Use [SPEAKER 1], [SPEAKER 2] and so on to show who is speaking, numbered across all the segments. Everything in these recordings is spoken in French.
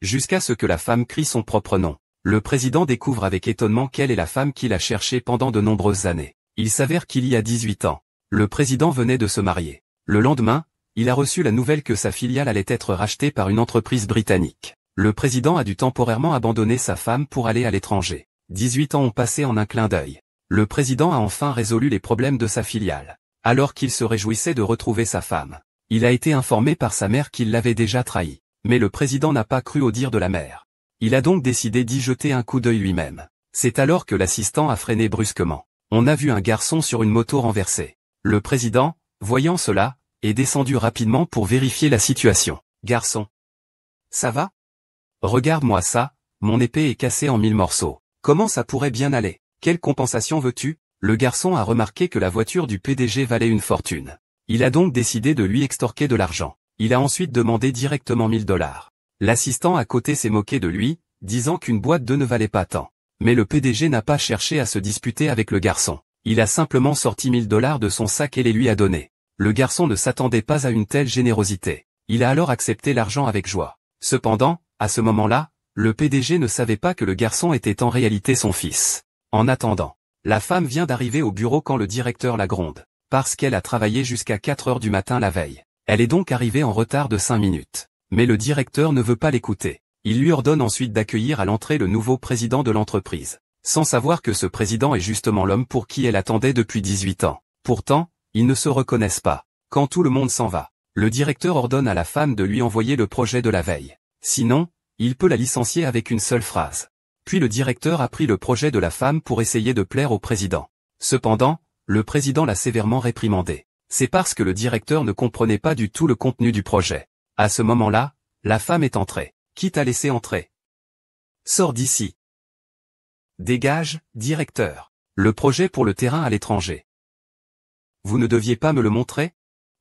[SPEAKER 1] jusqu'à ce que la femme crie son propre nom. Le président découvre avec étonnement qu'elle est la femme qu'il a cherchée pendant de nombreuses années. Il s'avère qu'il y a 18 ans, le président venait de se marier. Le lendemain, il a reçu la nouvelle que sa filiale allait être rachetée par une entreprise britannique. Le président a dû temporairement abandonner sa femme pour aller à l'étranger. 18 ans ont passé en un clin d'œil. Le président a enfin résolu les problèmes de sa filiale. Alors qu'il se réjouissait de retrouver sa femme, il a été informé par sa mère qu'il l'avait déjà trahi. Mais le président n'a pas cru au dire de la mère. Il a donc décidé d'y jeter un coup d'œil lui-même. C'est alors que l'assistant a freiné brusquement. On a vu un garçon sur une moto renversée. Le président, voyant cela, est descendu rapidement pour vérifier la situation. Garçon. Ça va? Regarde-moi ça, mon épée est cassée en 1000 morceaux. Comment ça pourrait bien aller? Quelle compensation veux-tu? Le garçon a remarqué que la voiture du PDG valait une fortune. Il a donc décidé de lui extorquer de l'argent. Il a ensuite demandé directement 1000 $. L'assistant à côté s'est moqué de lui, disant qu'une boîte d'œufs ne valait pas tant. Mais le PDG n'a pas cherché à se disputer avec le garçon. Il a simplement sorti 1000 $ de son sac et les lui a donnés. Le garçon ne s'attendait pas à une telle générosité. Il a alors accepté l'argent avec joie. Cependant, à ce moment-là, le PDG ne savait pas que le garçon était en réalité son fils. En attendant, la femme vient d'arriver au bureau quand le directeur la gronde, parce qu'elle a travaillé jusqu'à 4 heures du matin la veille. Elle est donc arrivée en retard de 5 minutes. Mais le directeur ne veut pas l'écouter. Il lui ordonne ensuite d'accueillir à l'entrée le nouveau président de l'entreprise, sans savoir que ce président est justement l'homme pour qui elle attendait depuis 18 ans. Pourtant, ils ne se reconnaissent pas. Quand tout le monde s'en va, le directeur ordonne à la femme de lui envoyer le projet de la veille. Sinon, il peut la licencier avec une seule phrase. Puis le directeur a pris le projet de la femme pour essayer de plaire au président. Cependant, le président l'a sévèrement réprimandé. C'est parce que le directeur ne comprenait pas du tout le contenu du projet. À ce moment-là, la femme est entrée. Qui t'a laissé entrer? Sors d'ici. Dégage, directeur. Le projet pour le terrain à l'étranger. Vous ne deviez pas me le montrer?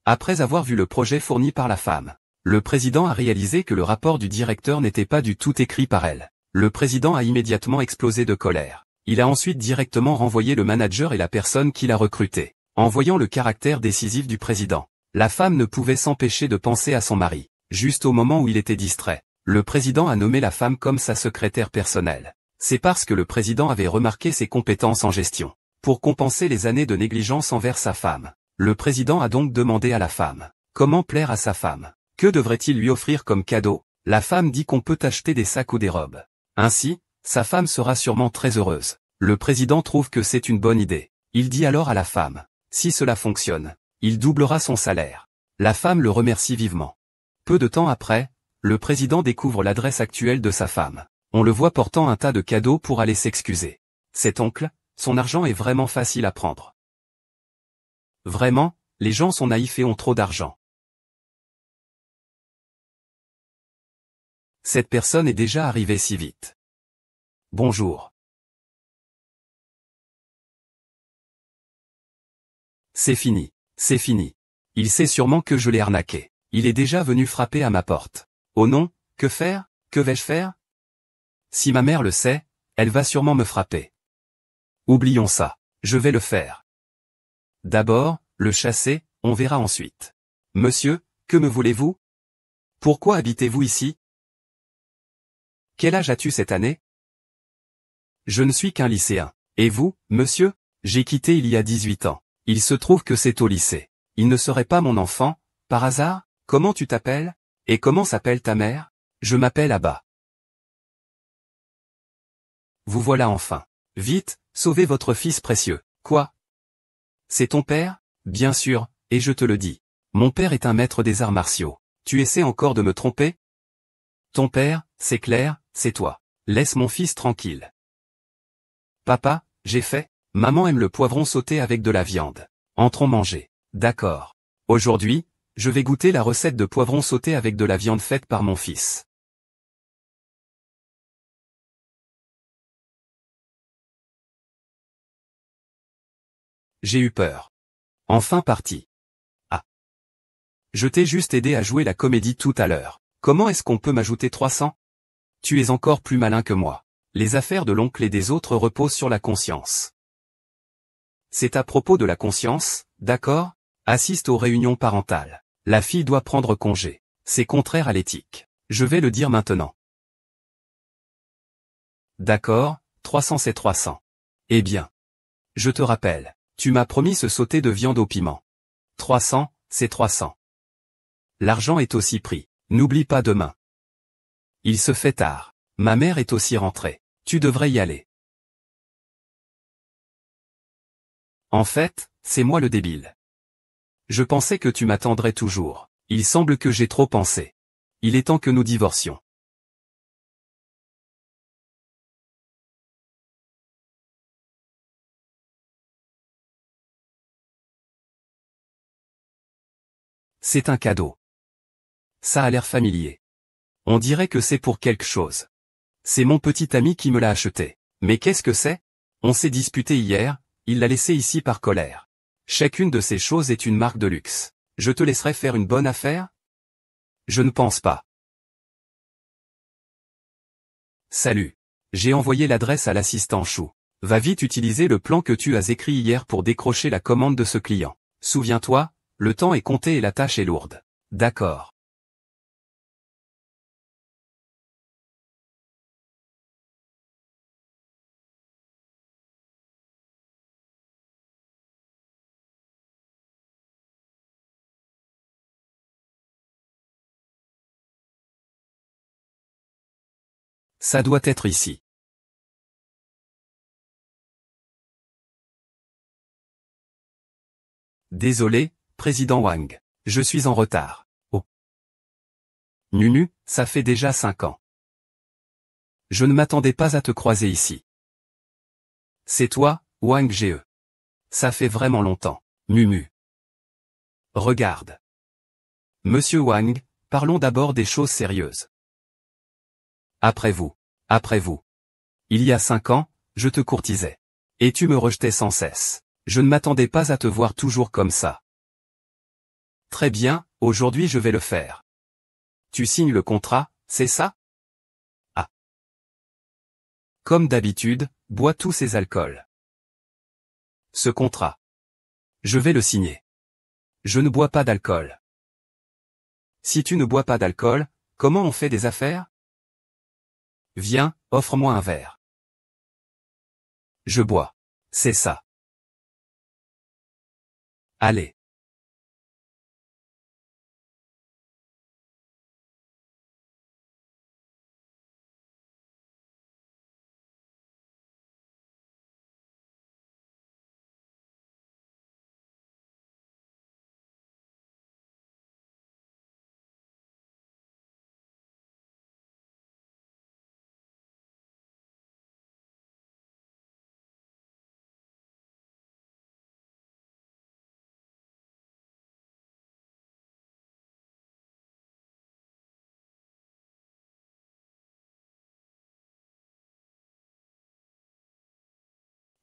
[SPEAKER 1] Après avoir vu le projet fourni par la femme, le président a réalisé que le rapport du directeur n'était pas du tout écrit par elle. Le président a immédiatement explosé de colère. Il a ensuite directement renvoyé le manager et la personne qui l'a recruté. En voyant le caractère décisif du président, la femme ne pouvait s'empêcher de penser à son mari. Juste au moment où il était distrait, le président a nommé la femme comme sa secrétaire personnelle. C'est parce que le président avait remarqué ses compétences en gestion. Pour compenser les années de négligence envers sa femme, le président a donc demandé à la femme comment plaire à sa femme. Que devrait-il lui offrir comme cadeau? La femme dit qu'on peut acheter des sacs ou des robes. Ainsi, sa femme sera sûrement très heureuse. Le président trouve que c'est une bonne idée. Il dit alors à la femme: si cela fonctionne, il doublera son salaire. La femme le remercie vivement. Peu de temps après, le président découvre l'adresse actuelle de sa femme. On le voit portant un tas de cadeaux pour aller s'excuser. Cet oncle, son argent est vraiment facile à prendre. Vraiment, les gens sont naïfs et ont trop d'argent. Cette personne est déjà arrivée si vite. Bonjour. C'est fini, c'est fini. Il sait sûrement que je l'ai arnaqué. Il est déjà venu frapper à ma porte. Oh non, que faire? Que vais-je faire? Si ma mère le sait, elle va sûrement me frapper. Oublions ça, je vais le faire. D'abord, le chasser, on verra ensuite. Monsieur, que me voulez-vous? Pourquoi habitez-vous ici? Quel âge as-tu cette année? Je ne suis qu'un lycéen. Et vous, monsieur? J'ai quitté il y a 18 ans. Il se trouve que c'est au lycée. Il ne serait pas mon enfant, par hasard? Comment tu t'appelles? Et comment s'appelle ta mère? Je m'appelle Abba. Vous voilà enfin. Vite, sauvez votre fils précieux. Quoi? C'est ton père? Bien sûr, et je te le dis. Mon père est un maître des arts martiaux. Tu essaies encore de me tromper? Ton père, c'est clair, c'est toi. Laisse mon fils tranquille. Papa, j'ai fait. Maman aime le poivron sauté avec de la viande. Entrons manger. D'accord. Aujourd'hui, je vais goûter la recette de poivron sauté avec de la viande faite par mon fils. J'ai eu peur. Enfin parti. Ah. Je t'ai juste aidé à jouer la comédie tout à l'heure. Comment est-ce qu'on peut m'ajouter 300? Tu es encore plus malin que moi. Les affaires de l'oncle et des autres reposent sur la conscience. C'est à propos de la conscience, d'accord? Assiste aux réunions parentales. La fille doit prendre congé. C'est contraire à l'éthique. Je vais le dire maintenant. D'accord, 300 c'est 300. Eh bien. Je te rappelle, tu m'as promis ce sauté de viande au piment. 300, c'est 300. L'argent est aussi pris. N'oublie pas demain. Il se fait tard. Ma mère est aussi rentrée. Tu devrais y aller. En fait, c'est moi le débile. Je pensais que tu m'attendrais toujours. Il semble que j'ai trop pensé. Il est temps que nous divorcions. C'est un cadeau. Ça a l'air familier. On dirait que c'est pour quelque chose. C'est mon petit ami qui me l'a acheté. Mais qu'est-ce que c'est? On s'est disputé hier, il l'a laissé ici par colère. Chacune de ces choses est une marque de luxe. Je te laisserai faire une bonne affaire? Je ne pense pas. Salut. J'ai envoyé l'adresse à l'assistant Chou. Va vite utiliser le plan que tu as écrit hier pour décrocher la commande de ce client. Souviens-toi, le temps est compté et la tâche est lourde. D'accord. Ça doit être ici. Désolé, président Wang. Je suis en retard. Oh. Nunu, ça fait déjà 5 ans. Je ne m'attendais pas à te croiser ici. C'est toi, Wang Ge. Ça fait vraiment longtemps. Mumu. Regarde. Monsieur Wang, parlons d'abord des choses sérieuses. Après vous. Après vous. Il y a 5 ans, je te courtisais. Et tu me rejetais sans cesse. Je ne m'attendais pas à te voir toujours comme ça. Très bien, aujourd'hui je vais le faire. Tu signes le contrat, c'est ça? Ah. Comme d'habitude, bois tous ces alcools. Ce contrat. Je vais le signer. Je ne bois pas d'alcool. Si tu ne bois pas d'alcool, comment on fait des affaires? Viens, offre-moi un verre. Je bois. C'est ça. Allez.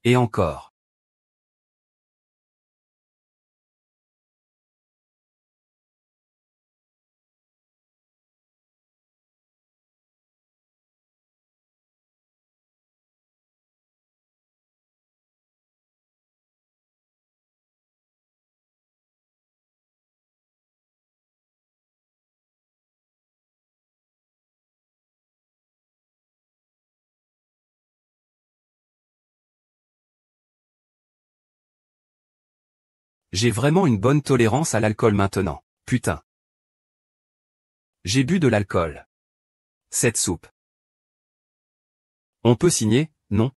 [SPEAKER 1] Et encore. J'ai vraiment une bonne tolérance à l'alcool maintenant. Putain. J'ai bu de l'alcool. Cette soupe. On peut signer, non?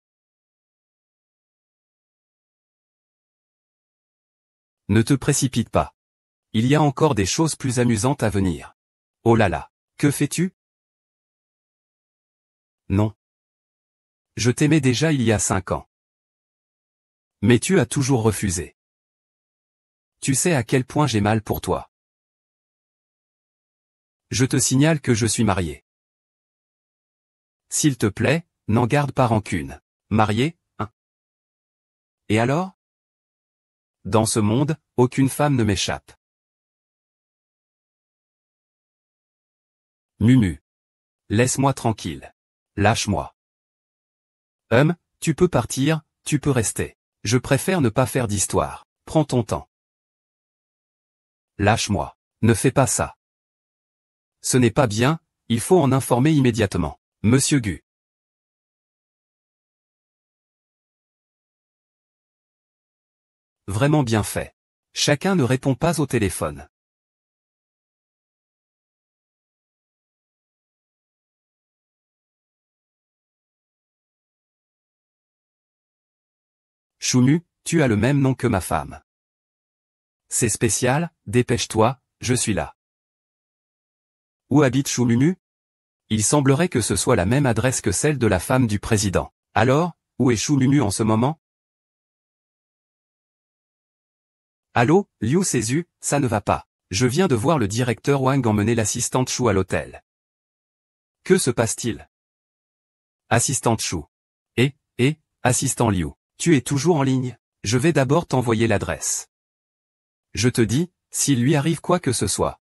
[SPEAKER 1] Ne te précipite pas. Il y a encore des choses plus amusantes à venir. Oh là là. Que fais-tu? Non. Je t'aimais déjà il y a 5 ans. Mais tu as toujours refusé. Tu sais à quel point j'ai mal pour toi. Je te signale que je suis marié. S'il te plaît, n'en garde pas rancune. Marié, hein? Et alors? Dans ce monde, aucune femme ne m'échappe. Mumu. Laisse-moi tranquille. Lâche-moi. Tu peux partir, tu peux rester. Je préfère ne pas faire d'histoire. Prends ton temps. Lâche-moi. Ne fais pas ça. Ce n'est pas bien, il faut en informer immédiatement. Monsieur Gu. Vraiment bien fait. Chacun ne répond pas au téléphone. Choumu, tu as le même nom que ma femme. C'est spécial, dépêche-toi, je suis là. Où habite Choumumu? Il semblerait que ce soit la même adresse que celle de la femme du président. Alors, où est Choumumu en ce moment? Allô, Liu Sezu, ça ne va pas. Je viens de voir le directeur Wang emmener l'assistante Chou à l'hôtel. Que se passe-t-il? Assistante Chou. Assistant Liu. Tu es toujours en ligne? Je vais d'abord t'envoyer l'adresse. Je te dis, s'il lui arrive quoi que ce soit.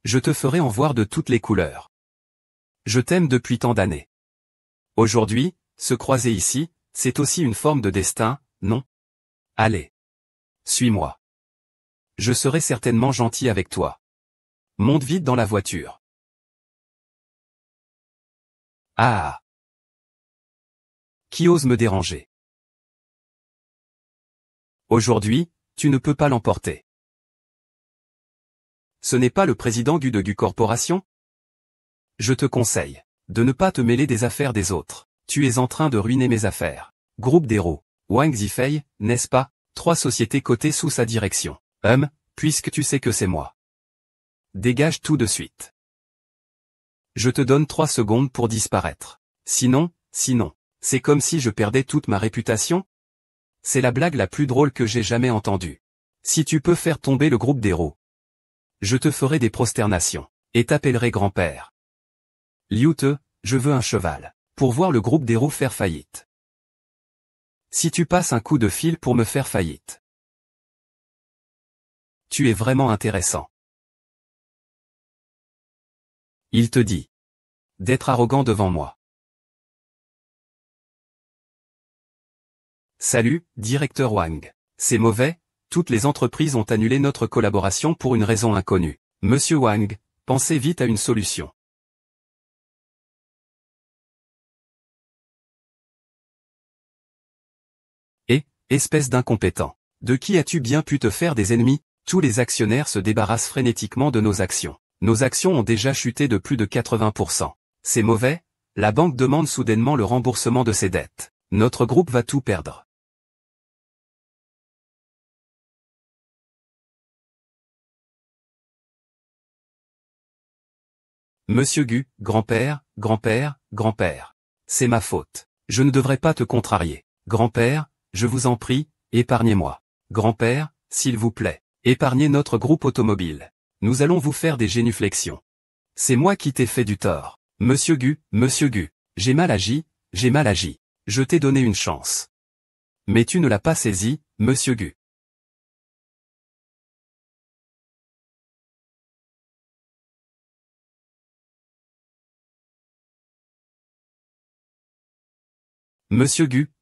[SPEAKER 1] Je te ferai en voir de toutes les couleurs. Je t'aime depuis tant d'années. Aujourd'hui, se croiser ici, c'est aussi une forme de destin, non? Allez. Suis-moi. Je serai certainement gentil avec toi. Monte vite dans la voiture. Ah! Qui ose me déranger? Aujourd'hui, tu ne peux pas l'emporter. Ce n'est pas le président Gu de Gu Corporation? Je te conseille de ne pas te mêler des affaires des autres. Tu es en train de ruiner mes affaires. Groupe d'héros. Wang Zifei, n'est-ce pas? 3 sociétés cotées sous sa direction. Puisque tu sais que c'est moi. Dégage tout de suite. Je te donne 3 secondes pour disparaître. Sinon, c'est comme si je perdais toute ma réputation? C'est la blague la plus drôle que j'ai jamais entendue. Si tu peux faire tomber le groupe d'héros, je te ferai des prosternations, et t'appellerai grand-père. Liu Te, je veux un cheval, pour voir le groupe d'héros faire faillite. Si tu passes un coup de fil pour me faire faillite. Tu es vraiment intéressant. Il te dit d'être arrogant devant moi. Salut, directeur Wang. C'est mauvais, toutes les entreprises ont annulé notre collaboration pour une raison inconnue. Monsieur Wang, pensez vite à une solution. Espèce d'incompétent. De qui as-tu bien pu te faire des ennemis? Tous les actionnaires se débarrassent frénétiquement de nos actions. Nos actions ont déjà chuté de plus de 80%. C'est mauvais, la banque demande soudainement le remboursement de ses dettes. Notre groupe va tout perdre. Monsieur Gu, grand-père. C'est ma faute. Je ne devrais pas te contrarier. Grand-père, je vous en prie, épargnez-moi. Grand-père, s'il vous plaît, épargnez notre groupe automobile. Nous allons vous faire des génuflexions. C'est moi qui t'ai fait du tort. Monsieur Gu, j'ai mal agi. Je t'ai donné une chance. Mais tu ne l'as pas saisie, Monsieur Gu. Monsieur Gu.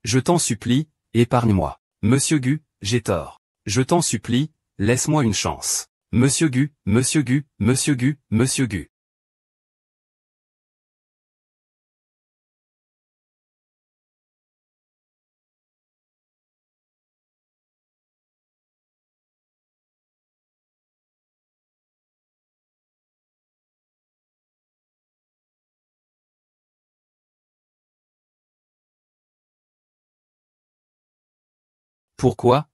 [SPEAKER 1] Je t'en supplie, épargne-moi. Monsieur Gu, j'ai tort. Je t'en supplie, laisse-moi une chance. Monsieur Gu. Pourquoi?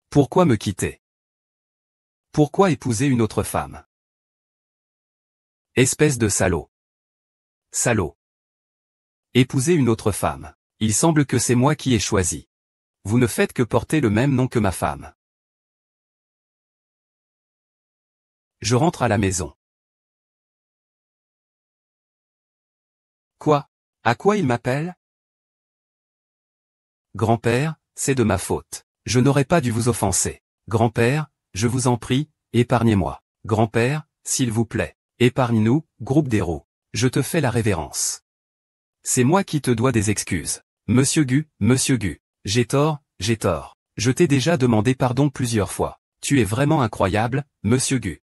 [SPEAKER 1] Pourquoi me quitter? Pourquoi épouser une autre femme? Espèce de salaud. Épouser une autre femme. Il semble que c'est moi qui ai choisi. Vous ne faites que porter le même nom que ma femme. Je rentre à la maison. Quoi? À quoi il m'appelle? Grand-père, c'est de ma faute. Je n'aurais pas dû vous offenser. Grand-père, je vous en prie, épargnez-moi. Grand-père, s'il vous plaît, épargne-nous, groupe d'héros. Je te fais la révérence. C'est moi qui te dois des excuses. Monsieur Gu. J'ai tort. Je t'ai déjà demandé pardon plusieurs fois. Tu es vraiment incroyable, Monsieur Gu.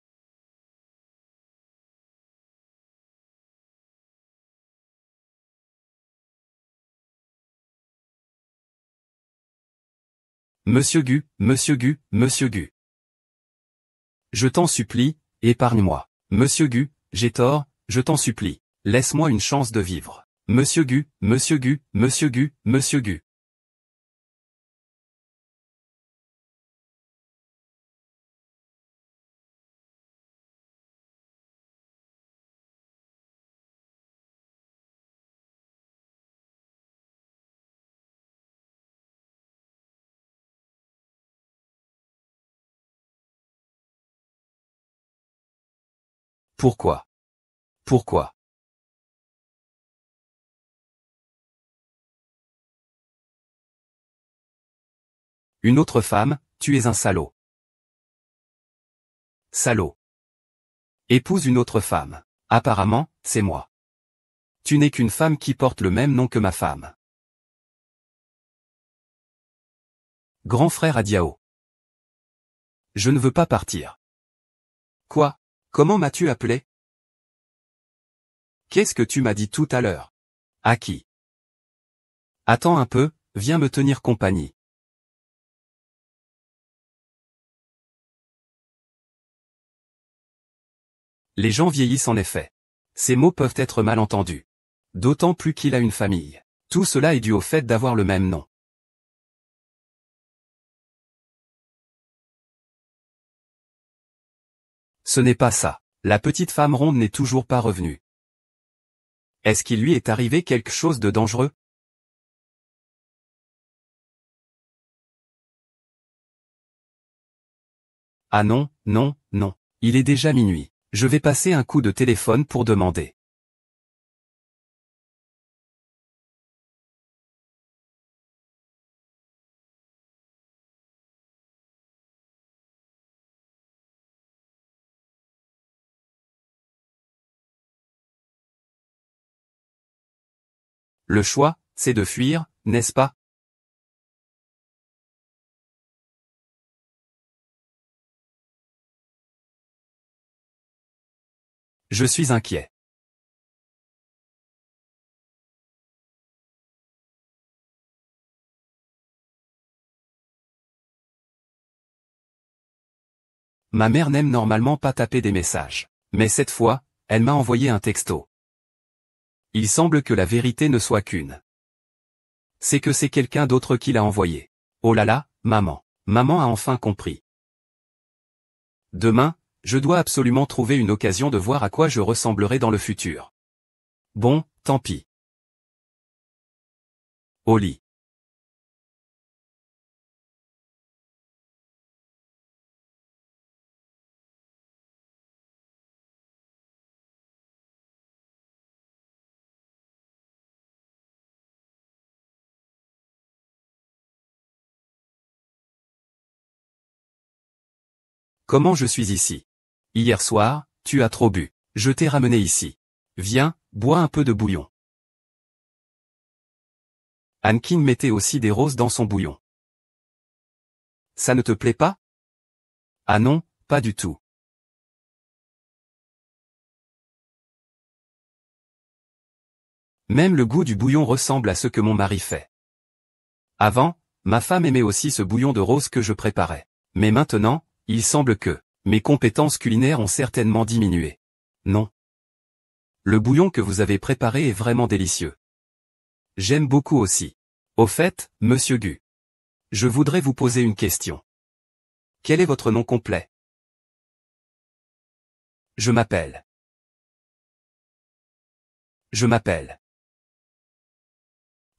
[SPEAKER 1] Monsieur Gu, Monsieur Gu, Monsieur Gu. Je t'en supplie, épargne-moi. Monsieur Gu, j'ai tort, je t'en supplie. Laisse-moi une chance de vivre. Monsieur Gu, Monsieur Gu, Monsieur Gu, Monsieur Gu. Pourquoi? Pourquoi? Une autre femme, tu es un salaud. Salaud. Épouse une autre femme. Apparemment, c'est moi. Tu n'es qu'une femme qui porte le même nom que ma femme. Grand frère à Diao. Je ne veux pas partir. Quoi? Comment m'as-tu appelé? Qu'est-ce que tu m'as dit tout à l'heure? À qui? Attends un peu, viens me tenir compagnie. Les gens vieillissent en effet. Ces mots peuvent être mal entendus. D'autant plus qu'il a une famille. Tout cela est dû au fait d'avoir le même nom. Ce n'est pas ça. La petite femme ronde n'est toujours pas revenue. Est-ce qu'il lui est arrivé quelque chose de dangereux? Ah non, non, non. Il est déjà minuit. Je vais passer un coup de téléphone pour demander. Le choix, c'est de fuir, n'est-ce pas? Je suis inquiet. Ma mère n'aime normalement pas taper des messages. Mais cette fois, elle m'a envoyé un texto. Il semble que la vérité ne soit qu'une. C'est que c'est quelqu'un d'autre qui l'a envoyé. Oh là là, maman. Maman a enfin compris. Demain, je dois absolument trouver une occasion de voir à quoi je ressemblerai dans le futur. Bon, tant pis. Au lit. Comment je suis ici? Hier soir, tu as trop bu. Je t'ai ramené ici. Viens, bois un peu de bouillon. Ankin mettait aussi des roses dans son bouillon. Ça ne te plaît pas? Ah non, pas du tout. Même le goût du bouillon ressemble à ce que mon mari fait. Avant, ma femme aimait aussi ce bouillon de rose que je préparais. Mais maintenant, il semble que mes compétences culinaires ont certainement diminué. Non. Le bouillon que vous avez préparé est vraiment délicieux. J'aime beaucoup aussi. Au fait, Monsieur Gu, je voudrais vous poser une question. Quel est votre nom complet? Je m'appelle. Je m'appelle.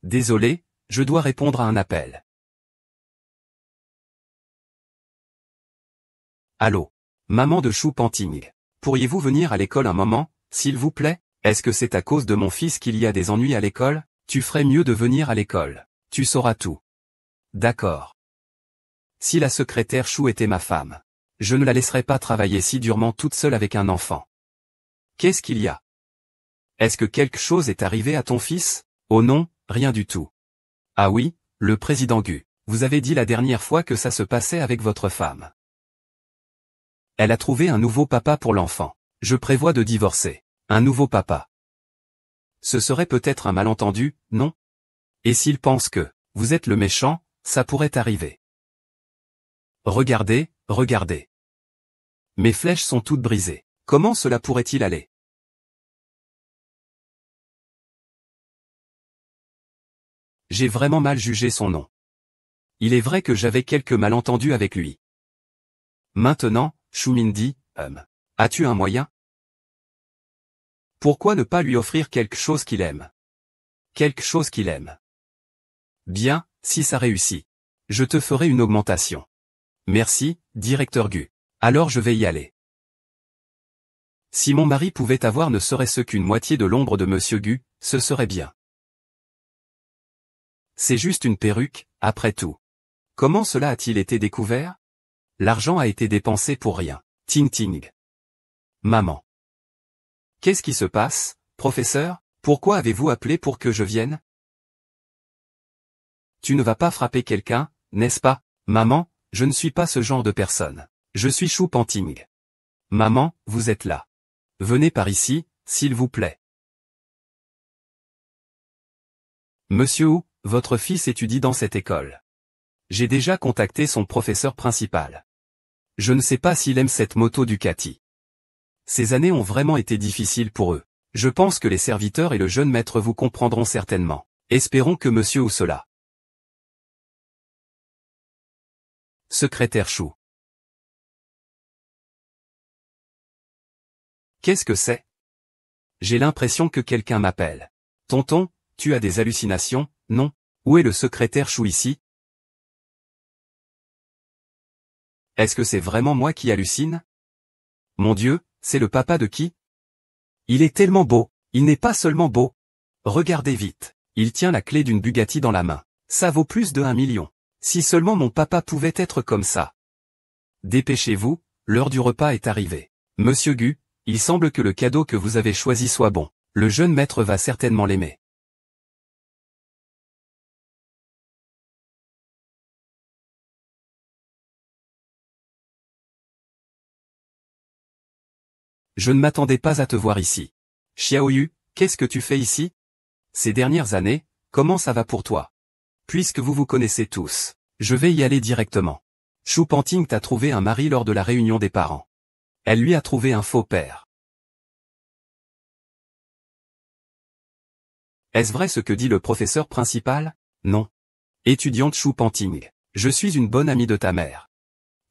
[SPEAKER 1] Désolé, je dois répondre à un appel. Allô? Maman de Chou Panting. Pourriez-vous venir à l'école un moment, s'il vous plaît? Est-ce que c'est à cause de mon fils qu'il y a des ennuis à l'école? Tu ferais mieux de venir à l'école. Tu sauras tout. D'accord. Si la secrétaire Chou était ma femme, je ne la laisserais pas travailler si durement toute seule avec un enfant. Qu'est-ce qu'il y a? Est-ce que quelque chose est arrivé à ton fils? Oh non, rien du tout. Ah oui, le président Gu, vous avez dit la dernière fois que ça se passait avec votre femme. Elle a trouvé un nouveau papa pour l'enfant. Je prévois de divorcer. Un nouveau papa. Ce serait peut-être un malentendu, non? Et s'il pense que vous êtes le méchant, ça pourrait arriver. Regardez, regardez. Mes flèches sont toutes brisées. Comment cela pourrait-il aller? J'ai vraiment mal jugé son nom. Il est vrai que j'avais quelques malentendus avec lui. Maintenant, Shu Min dit, as-tu un moyen? Pourquoi ne pas lui offrir quelque chose qu'il aime? Quelque chose qu'il aime. Bien, si ça réussit. Je te ferai une augmentation. Merci, directeur Gu. Alors je vais y aller. Si mon mari pouvait avoir ne serait-ce qu'une moitié de l'ombre de Monsieur Gu, ce serait bien. C'est juste une perruque, après tout. Comment cela a-t-il été découvert? L'argent a été dépensé pour rien. Ting ting. Maman. Qu'est-ce qui se passe, professeur? Pourquoi avez-vous appelé pour que je vienne? Tu ne vas pas frapper quelqu'un, n'est-ce pas? Maman, je ne suis pas ce genre de personne. Je suis Shu Panting. Maman, vous êtes là. Venez par ici, s'il vous plaît. Monsieur Wu, votre fils étudie dans cette école. J'ai déjà contacté son professeur principal. Je ne sais pas s'il aime cette moto Ducati. Ces années ont vraiment été difficiles pour eux. Je pense que les serviteurs et le jeune maître vous comprendront certainement. Espérons que Monsieur Wu cela. Secrétaire Shu. Qu'est-ce que c'est? J'ai l'impression que quelqu'un m'appelle. Tonton, tu as des hallucinations, non? Où est le secrétaire Shu ici? Est-ce que c'est vraiment moi qui hallucine? Mon Dieu, c'est le papa de qui? Il est tellement beau, il n'est pas seulement beau. Regardez vite, il tient la clé d'une Bugatti dans la main. Ça vaut plus de 1 million. Si seulement mon papa pouvait être comme ça. Dépêchez-vous, l'heure du repas est arrivée. Monsieur Gu, il semble que le cadeau que vous avez choisi soit bon. Le jeune maître va certainement l'aimer. Je ne m'attendais pas à te voir ici. Xiaoyu, qu'est-ce que tu fais ici? Ces dernières années, comment ça va pour toi? Puisque vous vous connaissez tous, je vais y aller directement. Shu Panting t'a trouvé un mari lors de la réunion des parents. Elle lui a trouvé un faux père. Est-ce vrai ce que dit le professeur principal? Non. Étudiante Shu Panting, je suis une bonne amie de ta mère.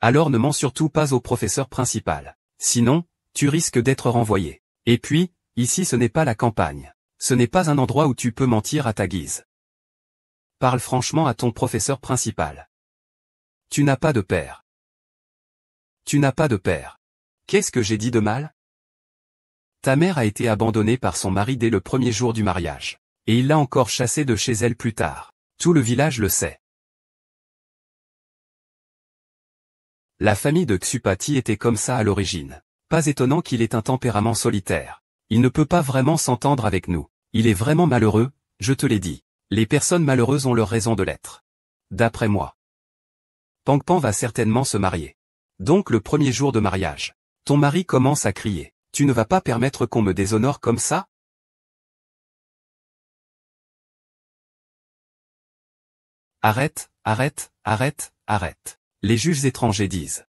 [SPEAKER 1] Alors ne mens surtout pas au professeur principal. Sinon, tu risques d'être renvoyé. Et puis, ici ce n'est pas la campagne. Ce n'est pas un endroit où tu peux mentir à ta guise. Parle franchement à ton professeur principal. Tu n'as pas de père. Tu n'as pas de père. Qu'est-ce que j'ai dit de mal? Ta mère a été abandonnée par son mari dès le premier jour du mariage. Et il l'a encore chassée de chez elle plus tard. Tout le village le sait. La famille de Xupati était comme ça à l'origine. Pas étonnant qu'il ait un tempérament solitaire. Il ne peut pas vraiment s'entendre avec nous. Il est vraiment malheureux, je te l'ai dit. Les personnes malheureuses ont leur raison de l'être. D'après moi. Pangpan va certainement se marier. Donc le premier jour de mariage. Ton mari commence à crier. Tu ne vas pas permettre qu'on me déshonore comme ça? Arrête, arrête, arrête, arrête. Les juges étrangers disent.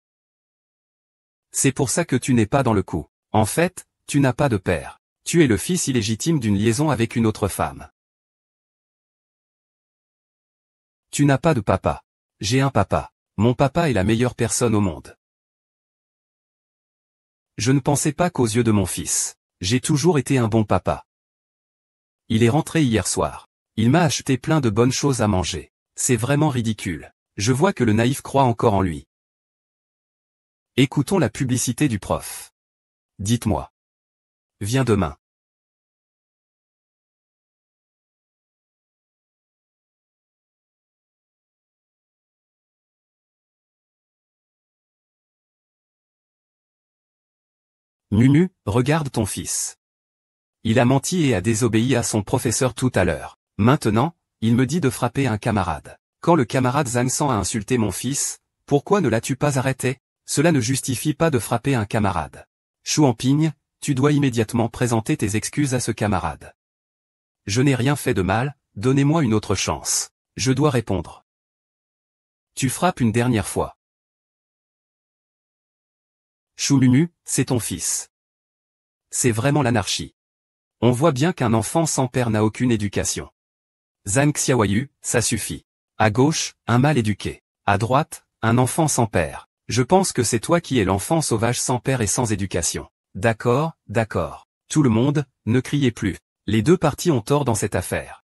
[SPEAKER 1] C'est pour ça que tu n'es pas dans le coup. En fait, tu n'as pas de père. Tu es le fils illégitime d'une liaison avec une autre femme. Tu n'as pas de papa. J'ai un papa. Mon papa est la meilleure personne au monde. Je ne pensais pas qu'aux yeux de mon fils, j'ai toujours été un bon papa. Il est rentré hier soir. Il m'a acheté plein de bonnes choses à manger. C'est vraiment ridicule. Je vois que le naïf croit encore en lui. Écoutons la publicité du prof. Dites-moi. Viens demain. Mumu, regarde ton fils. Il a menti et a désobéi à son professeur tout à l'heure. Maintenant, il me dit de frapper un camarade. Quand le camarade Zhang San a insulté mon fils, pourquoi ne l'as-tu pas arrêté? Cela ne justifie pas de frapper un camarade. Shu Anping, tu dois immédiatement présenter tes excuses à ce camarade. Je n'ai rien fait de mal, donnez-moi une autre chance. Je dois répondre. Tu frappes une dernière fois. Chou Nunu, c'est ton fils. C'est vraiment l'anarchie. On voit bien qu'un enfant sans père n'a aucune éducation. Zhang Xiaoyu, ça suffit. À gauche, un mal éduqué. À droite, un enfant sans père. Je pense que c'est toi qui es l'enfant sauvage sans père et sans éducation. D'accord, d'accord. Tout le monde, ne criez plus. Les deux parties ont tort dans cette affaire.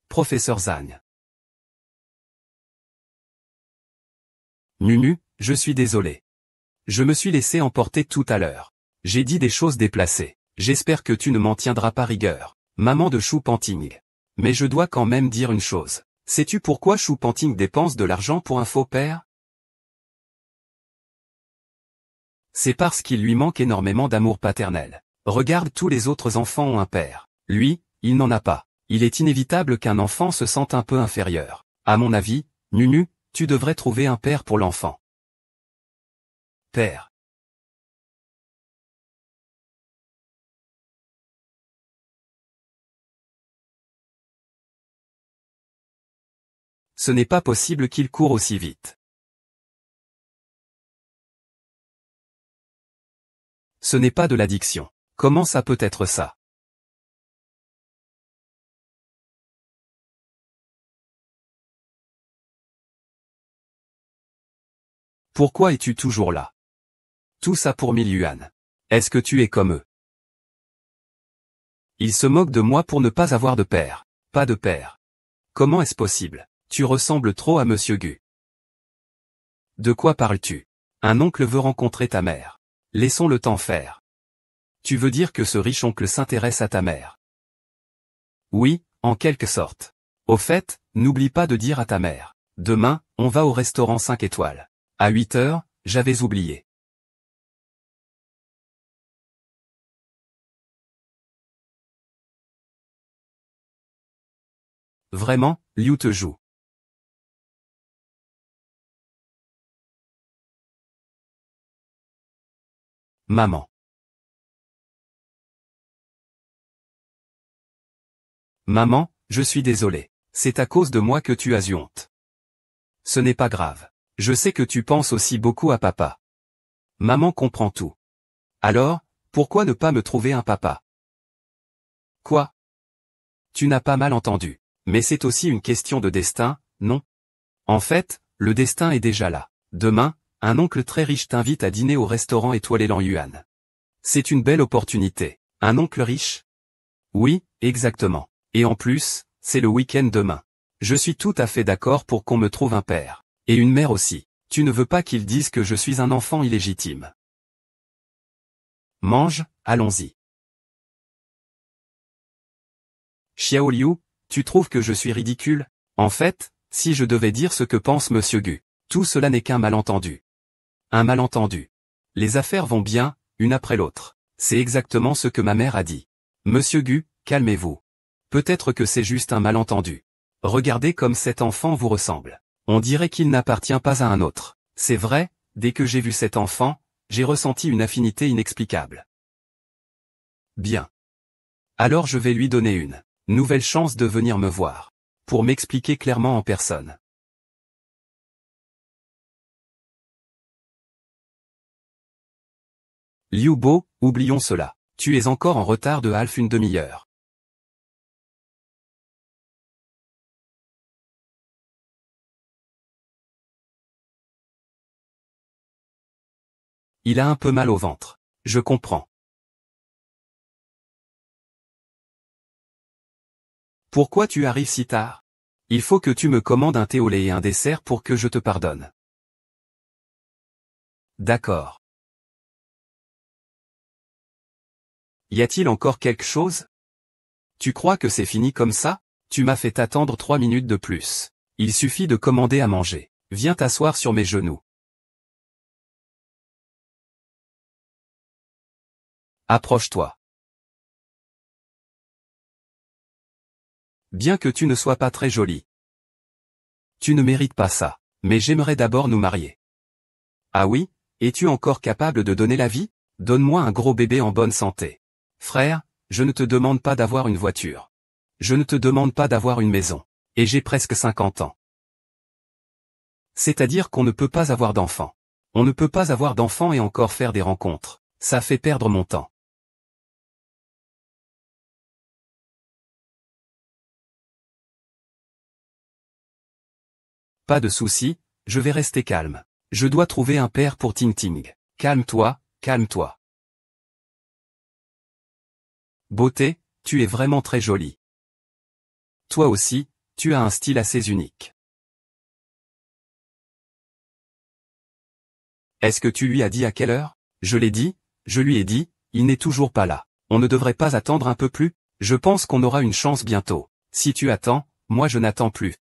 [SPEAKER 1] Professeur Zhang. Nunu, je suis désolé. Je me suis laissé emporter tout à l'heure. J'ai dit des choses déplacées. J'espère que tu ne m'en tiendras pas rigueur. Maman de Chou Panting. Mais je dois quand même dire une chose. Sais-tu pourquoi Chou Panting dépense de l'argent pour un faux père? C'est parce qu'il lui manque énormément d'amour paternel. Regarde, tous les autres enfants ont un père. Lui, il n'en a pas. Il est inévitable qu'un enfant se sente un peu inférieur. À mon avis, Nunu, tu devrais trouver un père pour l'enfant. Père. Ce n'est pas possible qu'il court aussi vite. Ce n'est pas de l'addiction. Comment ça peut être ça? Pourquoi es-tu toujours là? Tout ça pour 1000 yuan. Est-ce que tu es comme eux? Ils se moquent de moi pour ne pas avoir de père. Pas de père. Comment est-ce possible? Tu ressembles trop à Monsieur Gu. De quoi parles-tu? Un oncle veut rencontrer ta mère. Laissons le temps faire. Tu veux dire que ce riche oncle s'intéresse à ta mère? Oui, en quelque sorte. Au fait, n'oublie pas de dire à ta mère. Demain, on va au restaurant 5 étoiles. À 8 heures, j'avais oublié. Vraiment, Liu te joue. Maman. Maman, je suis désolé. C'est à cause de moi que tu as eu honte. Ce n'est pas grave. Je sais que tu penses aussi beaucoup à papa. Maman comprend tout. Alors, pourquoi ne pas me trouver un papa? Quoi? Tu n'as pas mal entendu. Mais c'est aussi une question de destin, non? En fait, le destin est déjà là. Demain, un oncle très riche t'invite à dîner au restaurant étoilé Yuan. C'est une belle opportunité. Un oncle riche? Oui, exactement. Et en plus, c'est le week-end demain. Je suis tout à fait d'accord pour qu'on me trouve un père. Et une mère aussi. Tu ne veux pas qu'ils disent que je suis un enfant illégitime. Mange, allons-y. Xiao Liu, tu trouves que je suis ridicule? En fait, si je devais dire ce que pense Monsieur Gu, tout cela n'est qu'un malentendu. Un malentendu. Les affaires vont bien, une après l'autre. C'est exactement ce que ma mère a dit. Monsieur Gu, calmez-vous. Peut-être que c'est juste un malentendu. Regardez comme cet enfant vous ressemble. On dirait qu'il n'appartient pas à un autre. C'est vrai, dès que j'ai vu cet enfant, j'ai ressenti une affinité inexplicable. Bien. Alors je vais lui donner une nouvelle chance de venir me voir. Pour m'expliquer clairement en personne. Liu Bo, oublions cela. Tu es encore en retard de half une demi-heure. Il a un peu mal au ventre. Je comprends. Pourquoi tu arrives si tard? Il faut que tu me commandes un thé au lait et un dessert pour que je te pardonne. D'accord. Y a-t-il encore quelque chose? Tu crois que c'est fini comme ça? Tu m'as fait attendre 3 minutes de plus. Il suffit de commander à manger. Viens t'asseoir sur mes genoux. Approche-toi. Bien que tu ne sois pas très jolie. Tu ne mérites pas ça. Mais j'aimerais d'abord nous marier. Ah oui? Es-tu encore capable de donner la vie? Donne-moi un gros bébé en bonne santé. Frère, je ne te demande pas d'avoir une voiture. Je ne te demande pas d'avoir une maison. Et j'ai presque 50 ans. C'est-à-dire qu'on ne peut pas avoir d'enfant. On ne peut pas avoir d'enfants et encore faire des rencontres. Ça fait perdre mon temps. Pas de souci, je vais rester calme. Je dois trouver un père pour Ting Ting. Calme-toi, calme-toi. Beauté, tu es vraiment très jolie. Toi aussi, tu as un style assez unique. Est-ce que tu lui as dit à quelle heure? Je l'ai dit, je lui ai dit, il n'est toujours pas là. On ne devrait pas attendre un peu plus? Je pense qu'on aura une chance bientôt. Si tu attends, moi je n'attends plus.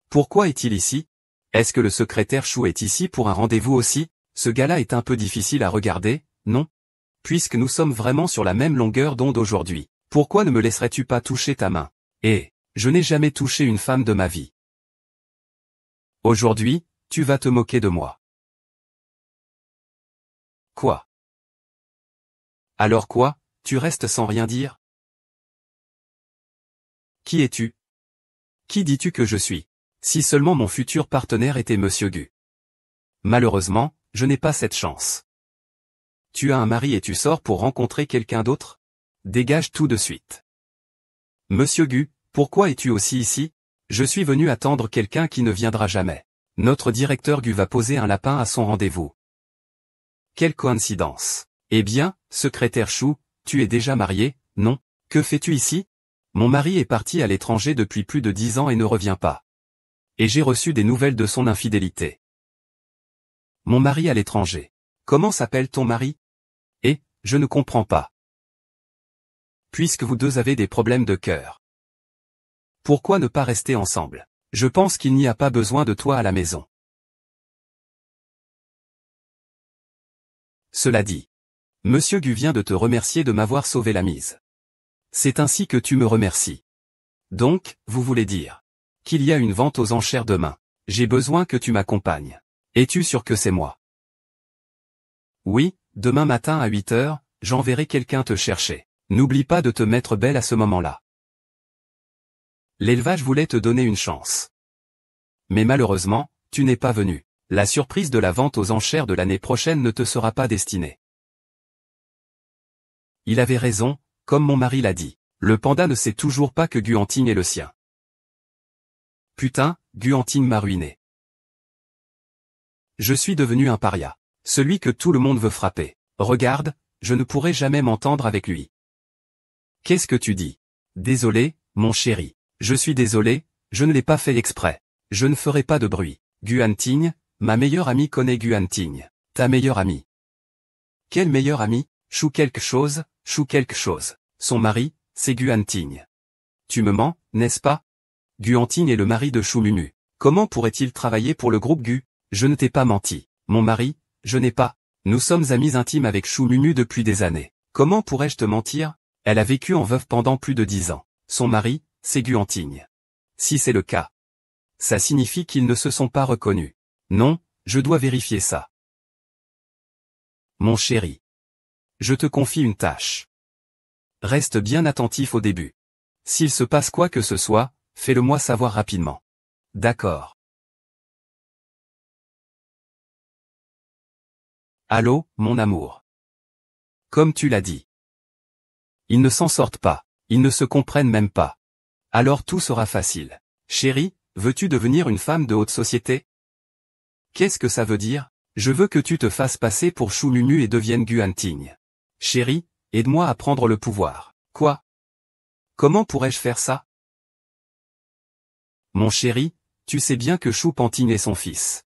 [SPEAKER 1] Pourquoi est-il ici? Est-ce que le secrétaire Chou est ici pour un rendez-vous aussi? Ce gars-là est un peu difficile à regarder, non? Puisque nous sommes vraiment sur la même longueur d'onde aujourd'hui, pourquoi ne me laisserais-tu pas toucher ta main? Je n'ai jamais touché une femme de ma vie. Aujourd'hui, tu vas te moquer de moi. Quoi? Alors quoi, tu restes sans rien dire? Qui es-tu? Qui dis-tu que je suis? Si seulement mon futur partenaire était Monsieur Gu. Malheureusement, je n'ai pas cette chance. Tu as un mari et tu sors pour rencontrer quelqu'un d'autre? Dégage tout de suite. Monsieur Gu, pourquoi es-tu aussi ici? Je suis venu attendre quelqu'un qui ne viendra jamais. Notre directeur Gu va poser un lapin à son rendez-vous. Quelle coïncidence. Eh bien, secrétaire Chou, tu es déjà marié, non? Que fais-tu ici? Mon mari est parti à l'étranger depuis plus de 10 ans et ne revient pas. Et j'ai reçu des nouvelles de son infidélité. Mon mari à l'étranger. Comment s'appelle ton mari? Je ne comprends pas. Puisque vous deux avez des problèmes de cœur. Pourquoi ne pas rester ensemble? Je pense qu'il n'y a pas besoin de toi à la maison. Cela dit. Monsieur Gu vient de te remercier de m'avoir sauvé la mise. C'est ainsi que tu me remercies. Donc, vous voulez dire qu'il y a une vente aux enchères demain. J'ai besoin que tu m'accompagnes. Es-tu sûr que c'est moi? Oui, demain matin à 8 heures, j'enverrai quelqu'un te chercher. N'oublie pas de te mettre belle à ce moment-là. L'élevage voulait te donner une chance. Mais malheureusement, tu n'es pas venu. La surprise de la vente aux enchères de l'année prochaine ne te sera pas destinée. Il avait raison, comme mon mari l'a dit. Le panda ne sait toujours pas que Guanting est le sien. Putain, Guanting m'a ruiné. Je suis devenu un paria. Celui que tout le monde veut frapper. Regarde, je ne pourrai jamais m'entendre avec lui. Qu'est-ce que tu dis? Désolé, mon chéri. Je suis désolé, je ne l'ai pas fait exprès. Je ne ferai pas de bruit. Guanting, ma meilleure amie connaît Guanting. Ta meilleure amie. Quelle meilleure amie? Chou quelque chose, Chou quelque chose. Son mari, c'est Guanting. Tu me mens, n'est-ce pas? Guanting est le mari de Chou Mumu. Comment pourrait-il travailler pour le groupe Gu? Je ne t'ai pas menti. Mon mari, je n'ai pas. Nous sommes amis intimes avec Chou Mumu depuis des années. Comment pourrais-je te mentir? Elle a vécu en veuve pendant plus de 10 ans. Son mari, c'est Guanting. Si c'est le cas, ça signifie qu'ils ne se sont pas reconnus. Non, je dois vérifier ça. Mon chéri. Je te confie une tâche. Reste bien attentif au début. S'il se passe quoi que ce soit, fais-le-moi savoir rapidement. D'accord. Allô, mon amour. Comme tu l'as dit. Ils ne s'en sortent pas. Ils ne se comprennent même pas. Alors tout sera facile. Chérie, veux-tu devenir une femme de haute société? Qu'est-ce que ça veut dire? Je veux que tu te fasses passer pour Chou Mumu et deviennes Guanting. Chérie, aide-moi à prendre le pouvoir. Quoi? Comment pourrais-je faire ça? Mon chéri, tu sais bien que Chou Panting est son fils.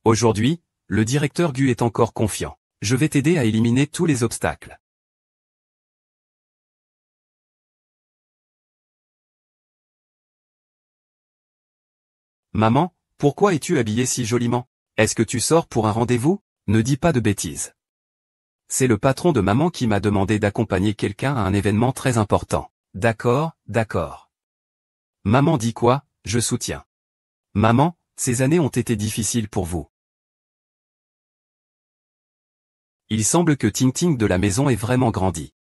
[SPEAKER 1] Aujourd'hui, le directeur Gu est encore confiant. Je vais t'aider à éliminer tous les obstacles. Maman, pourquoi es-tu habillée si joliment? Est-ce que tu sors pour un rendez-vous? Ne dis pas de bêtises. C'est le patron de maman qui m'a demandé d'accompagner quelqu'un à un événement très important. D'accord, d'accord. Maman dit quoi? Je soutiens. Maman, ces années ont été difficiles pour vous. Il semble que Ting Ting de la maison ait vraiment grandi.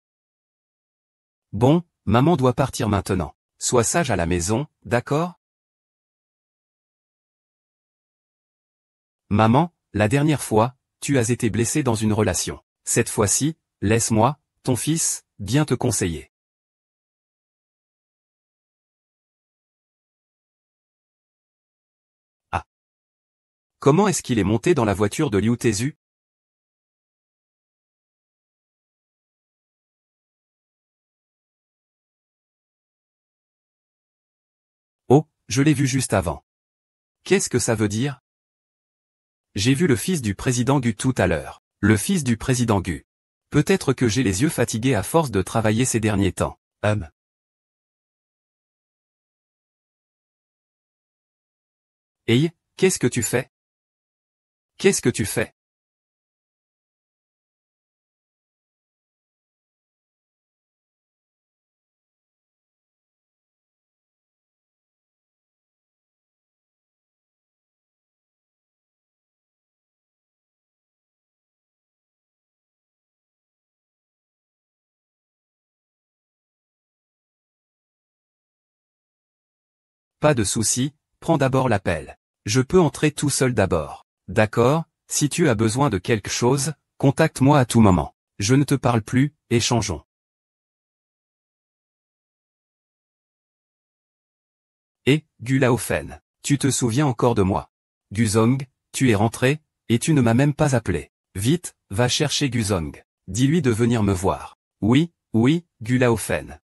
[SPEAKER 1] Bon, maman doit partir maintenant. Sois sage à la maison, d'accord? Maman, la dernière fois, tu as été blessée dans une relation. Cette fois-ci, laisse-moi, ton fils, bien te conseiller. Ah. Comment est-ce qu'il est monté dans la voiture de Liu Tezu? Oh, je l'ai vu juste avant. Qu'est-ce que ça veut dire? J'ai vu le fils du président Gu tout à l'heure. Le fils du président Gu. Peut-être que j'ai les yeux fatigués à force de travailler ces derniers temps. Hey, qu'est-ce que tu fais? Qu'est-ce que tu fais? Pas de souci, prends d'abord l'appel. Je peux entrer tout seul d'abord. D'accord, si tu as besoin de quelque chose, contacte-moi à tout moment. Je ne te parle plus, échangeons. Et, Gu Laofen, tu te souviens encore de moi? Guzong, tu es rentré, et tu ne m'as même pas appelé. Vite, va chercher Guzong. Dis-lui de venir me voir. Oui, oui, Gu Laofen.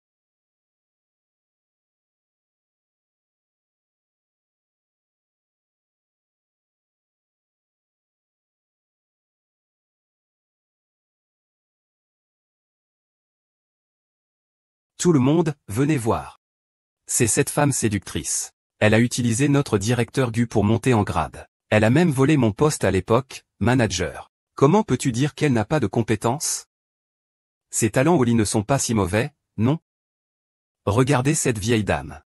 [SPEAKER 1] Tout le monde, venez voir. C'est cette femme séductrice. Elle a utilisé notre directeur Gu pour monter en grade. Elle a même volé mon poste à l'époque, manager. Comment peux-tu dire qu'elle n'a pas de compétences? Ses talents au lit ne sont pas si mauvais, non? Regardez cette vieille dame.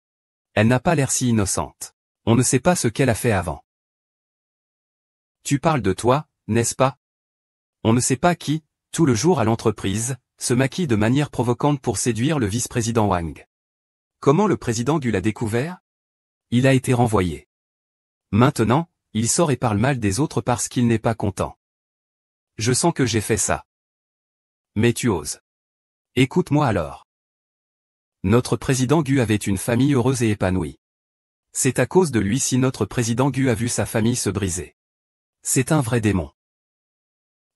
[SPEAKER 1] Elle n'a pas l'air si innocente. On ne sait pas ce qu'elle a fait avant. Tu parles de toi, n'est-ce pas? On ne sait pas qui, tout le jour à l'entreprise, se maquille de manière provocante pour séduire le vice-président Wang. Comment le président Gu l'a découvert? Il a été renvoyé. Maintenant, il sort et parle mal des autres parce qu'il n'est pas content. Je sens que j'ai fait ça. Mais tu oses. Écoute-moi alors. Notre président Gu avait une famille heureuse et épanouie. C'est à cause de lui si notre président Gu a vu sa famille se briser. C'est un vrai démon.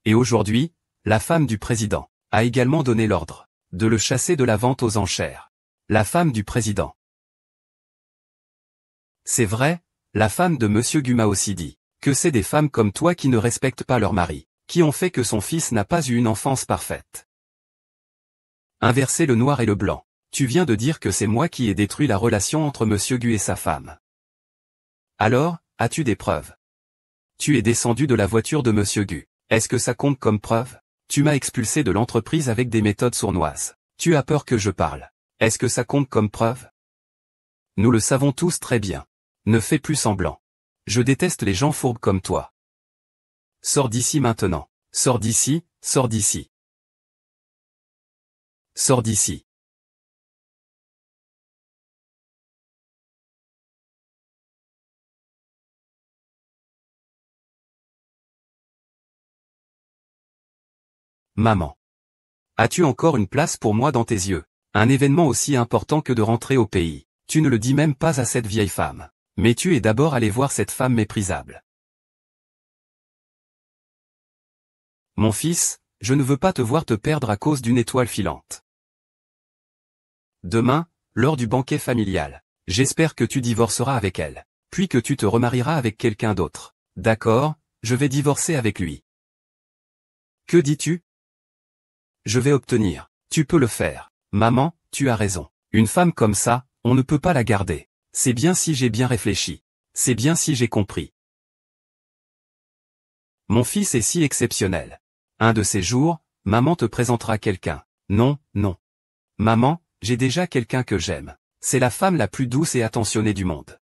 [SPEAKER 1] Et aujourd'hui, la femme du président a également donné l'ordre de le chasser de la vente aux enchères. La femme du président. C'est vrai, la femme de Monsieur Gu m'a aussi dit que c'est des femmes comme toi qui ne respectent pas leur mari, qui ont fait que son fils n'a pas eu une enfance parfaite. Inverser le noir et le blanc. Tu viens de dire que c'est moi qui ai détruit la relation entre Monsieur Gu et sa femme. Alors, as-tu des preuves? Tu es descendu de la voiture de Monsieur Gu. Est-ce que ça compte comme preuve? Tu m'as expulsé de l'entreprise avec des méthodes sournoises. Tu as peur que je parle. Est-ce que ça compte comme preuve? Nous le savons tous très bien. Ne fais plus semblant. Je déteste les gens fourbes comme toi. Sors d'ici maintenant. Sors d'ici, sors d'ici. Sors d'ici. Maman. As-tu encore une place pour moi dans tes yeux? Un événement aussi important que de rentrer au pays. Tu ne le dis même pas à cette vieille femme. Mais tu es d'abord allé voir cette femme méprisable. Mon fils, je ne veux pas te voir te perdre à cause d'une étoile filante. Demain, lors du banquet familial, j'espère que tu divorceras avec elle, puis que tu te remarieras avec quelqu'un d'autre. D'accord, je vais divorcer avec lui. Que dis-tu? Je vais obtenir. Tu peux le faire. Maman, tu as raison. Une femme comme ça, on ne peut pas la garder. C'est bien si j'ai bien réfléchi. C'est bien si j'ai compris. Mon fils est si exceptionnel. Un de ces jours, maman te présentera quelqu'un. Non, non. Maman, j'ai déjà quelqu'un que j'aime. C'est la femme la plus douce et attentionnée du monde.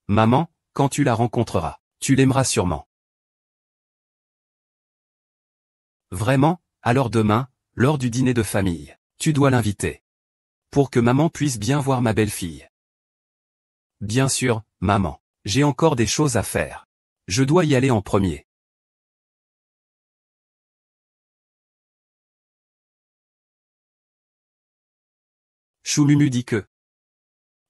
[SPEAKER 1] Maman, quand tu la rencontreras, tu l'aimeras sûrement. Vraiment, alors demain, lors du dîner de famille, tu dois l'inviter. Pour que maman puisse bien voir ma belle-fille. Bien sûr, maman, j'ai encore des choses à faire. Je dois y aller en premier. Choumumu dit que.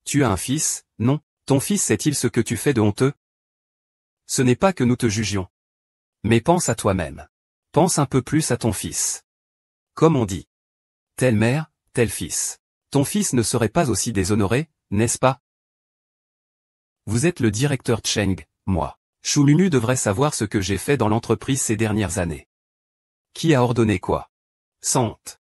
[SPEAKER 1] Tu as un fils, non? Ton fils sait-il ce que tu fais de honteux? Ce n'est pas que nous te jugions. Mais pense à toi-même. Pense un peu plus à ton fils. Comme on dit. Telle mère, tel fils. Ton fils ne serait pas aussi déshonoré, n'est-ce pas? Vous êtes le directeur Cheng, moi. Choumumu devrait savoir ce que j'ai fait dans l'entreprise ces dernières années. Qui a ordonné quoi? Sans honte.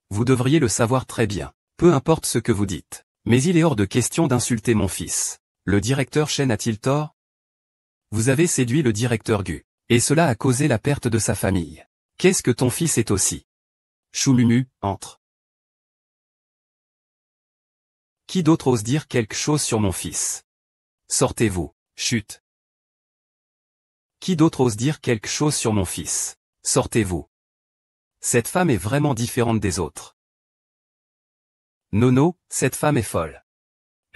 [SPEAKER 1] Vous devriez le savoir très bien. Peu importe ce que vous dites. Mais il est hors de question d'insulter mon fils. Le directeur Chen a-t-il tort? Vous avez séduit le directeur Gu. Et cela a causé la perte de sa famille. Qu'est-ce que ton fils est aussi? Choumumu, entre. Qui d'autre ose dire quelque chose sur mon fils? Sortez-vous, chut. Qui d'autre ose dire quelque chose sur mon fils? Sortez-vous. Cette femme est vraiment différente des autres. Nono, cette femme est folle.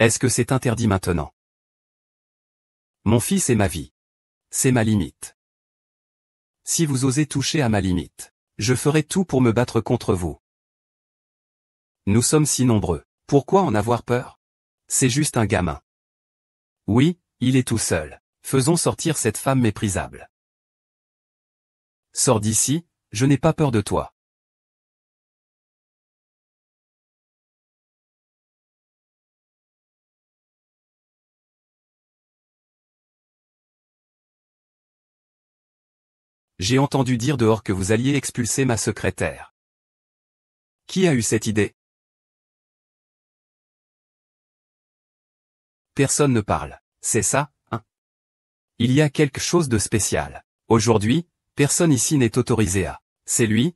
[SPEAKER 1] Est-ce que c'est interdit maintenant? Mon fils est ma vie. C'est ma limite. Si vous osez toucher à ma limite, je ferai tout pour me battre contre vous. Nous sommes si nombreux. Pourquoi en avoir peur? C'est juste un gamin. Oui, il est tout seul. Faisons sortir cette femme méprisable. Sors d'ici, je n'ai pas peur de toi. J'ai entendu dire dehors que vous alliez expulser ma secrétaire. Qui a eu cette idée? Personne ne parle. C'est ça, hein? Il y a quelque chose de spécial. Aujourd'hui, personne ici n'est autorisé à. C'est lui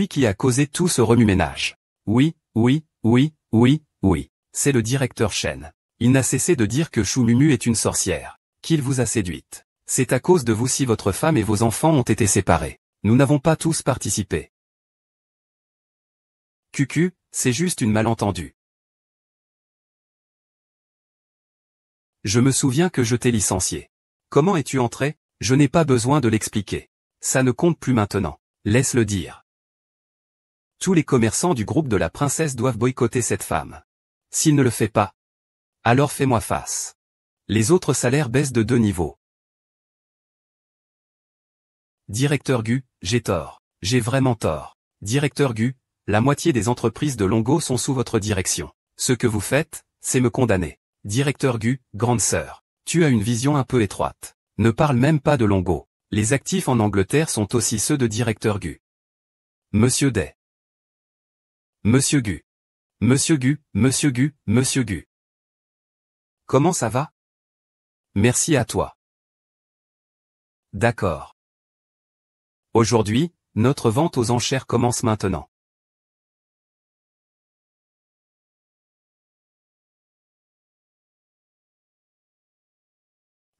[SPEAKER 1] qui a causé tout ce remue-ménage. Oui, oui, oui, oui, oui. C'est le directeur Chen. Il n'a cessé de dire que Choumumu est une sorcière. Qu'il vous a séduite. C'est à cause de vous si votre femme et vos enfants ont été séparés. Nous n'avons pas tous participé. Cucu, c'est juste une malentendue. Je me souviens que je t'ai licencié. Comment es-tu entré? Je n'ai pas besoin de l'expliquer. Ça ne compte plus maintenant. Laisse-le dire. Tous les commerçants du groupe de la princesse doivent boycotter cette femme. S'il ne le fait pas, alors fais-moi face. Les autres salaires baissent de 2 niveaux. Directeur Gu, j'ai tort. J'ai vraiment tort. Directeur Gu, la moitié des entreprises de Longo sont sous votre direction. Ce que vous faites, c'est me condamner. Directeur Gu, grande sœur, tu as une vision un peu étroite. Ne parle même pas de Longo. Les actifs en Angleterre sont aussi ceux de Directeur Gu. Monsieur Day. Monsieur Gu. Monsieur Gu, Monsieur Gu, Monsieur Gu. Comment ça va? Merci à toi. D'accord. Aujourd'hui, notre vente aux enchères commence maintenant.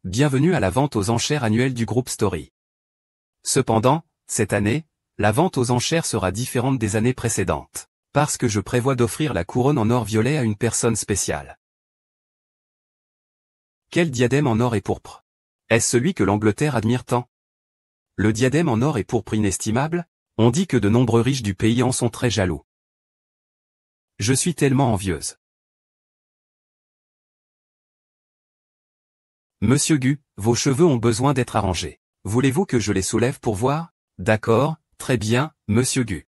[SPEAKER 1] Bienvenue à la vente aux enchères annuelle du groupe Story. Cependant, cette année, la vente aux enchères sera différente des années précédentes, parce que je prévois d'offrir la couronne en or violet à une personne spéciale. Quel diadème en or et pourpre? Est-ce celui que l'Angleterre admire tant? Le diadème en or et pourpre inestimable? On dit que de nombreux riches du pays en sont très jaloux. Je suis tellement envieuse. Monsieur Gu, vos cheveux ont besoin d'être arrangés. Voulez-vous que je les soulève pour voir? D'accord, très bien, Monsieur Gu.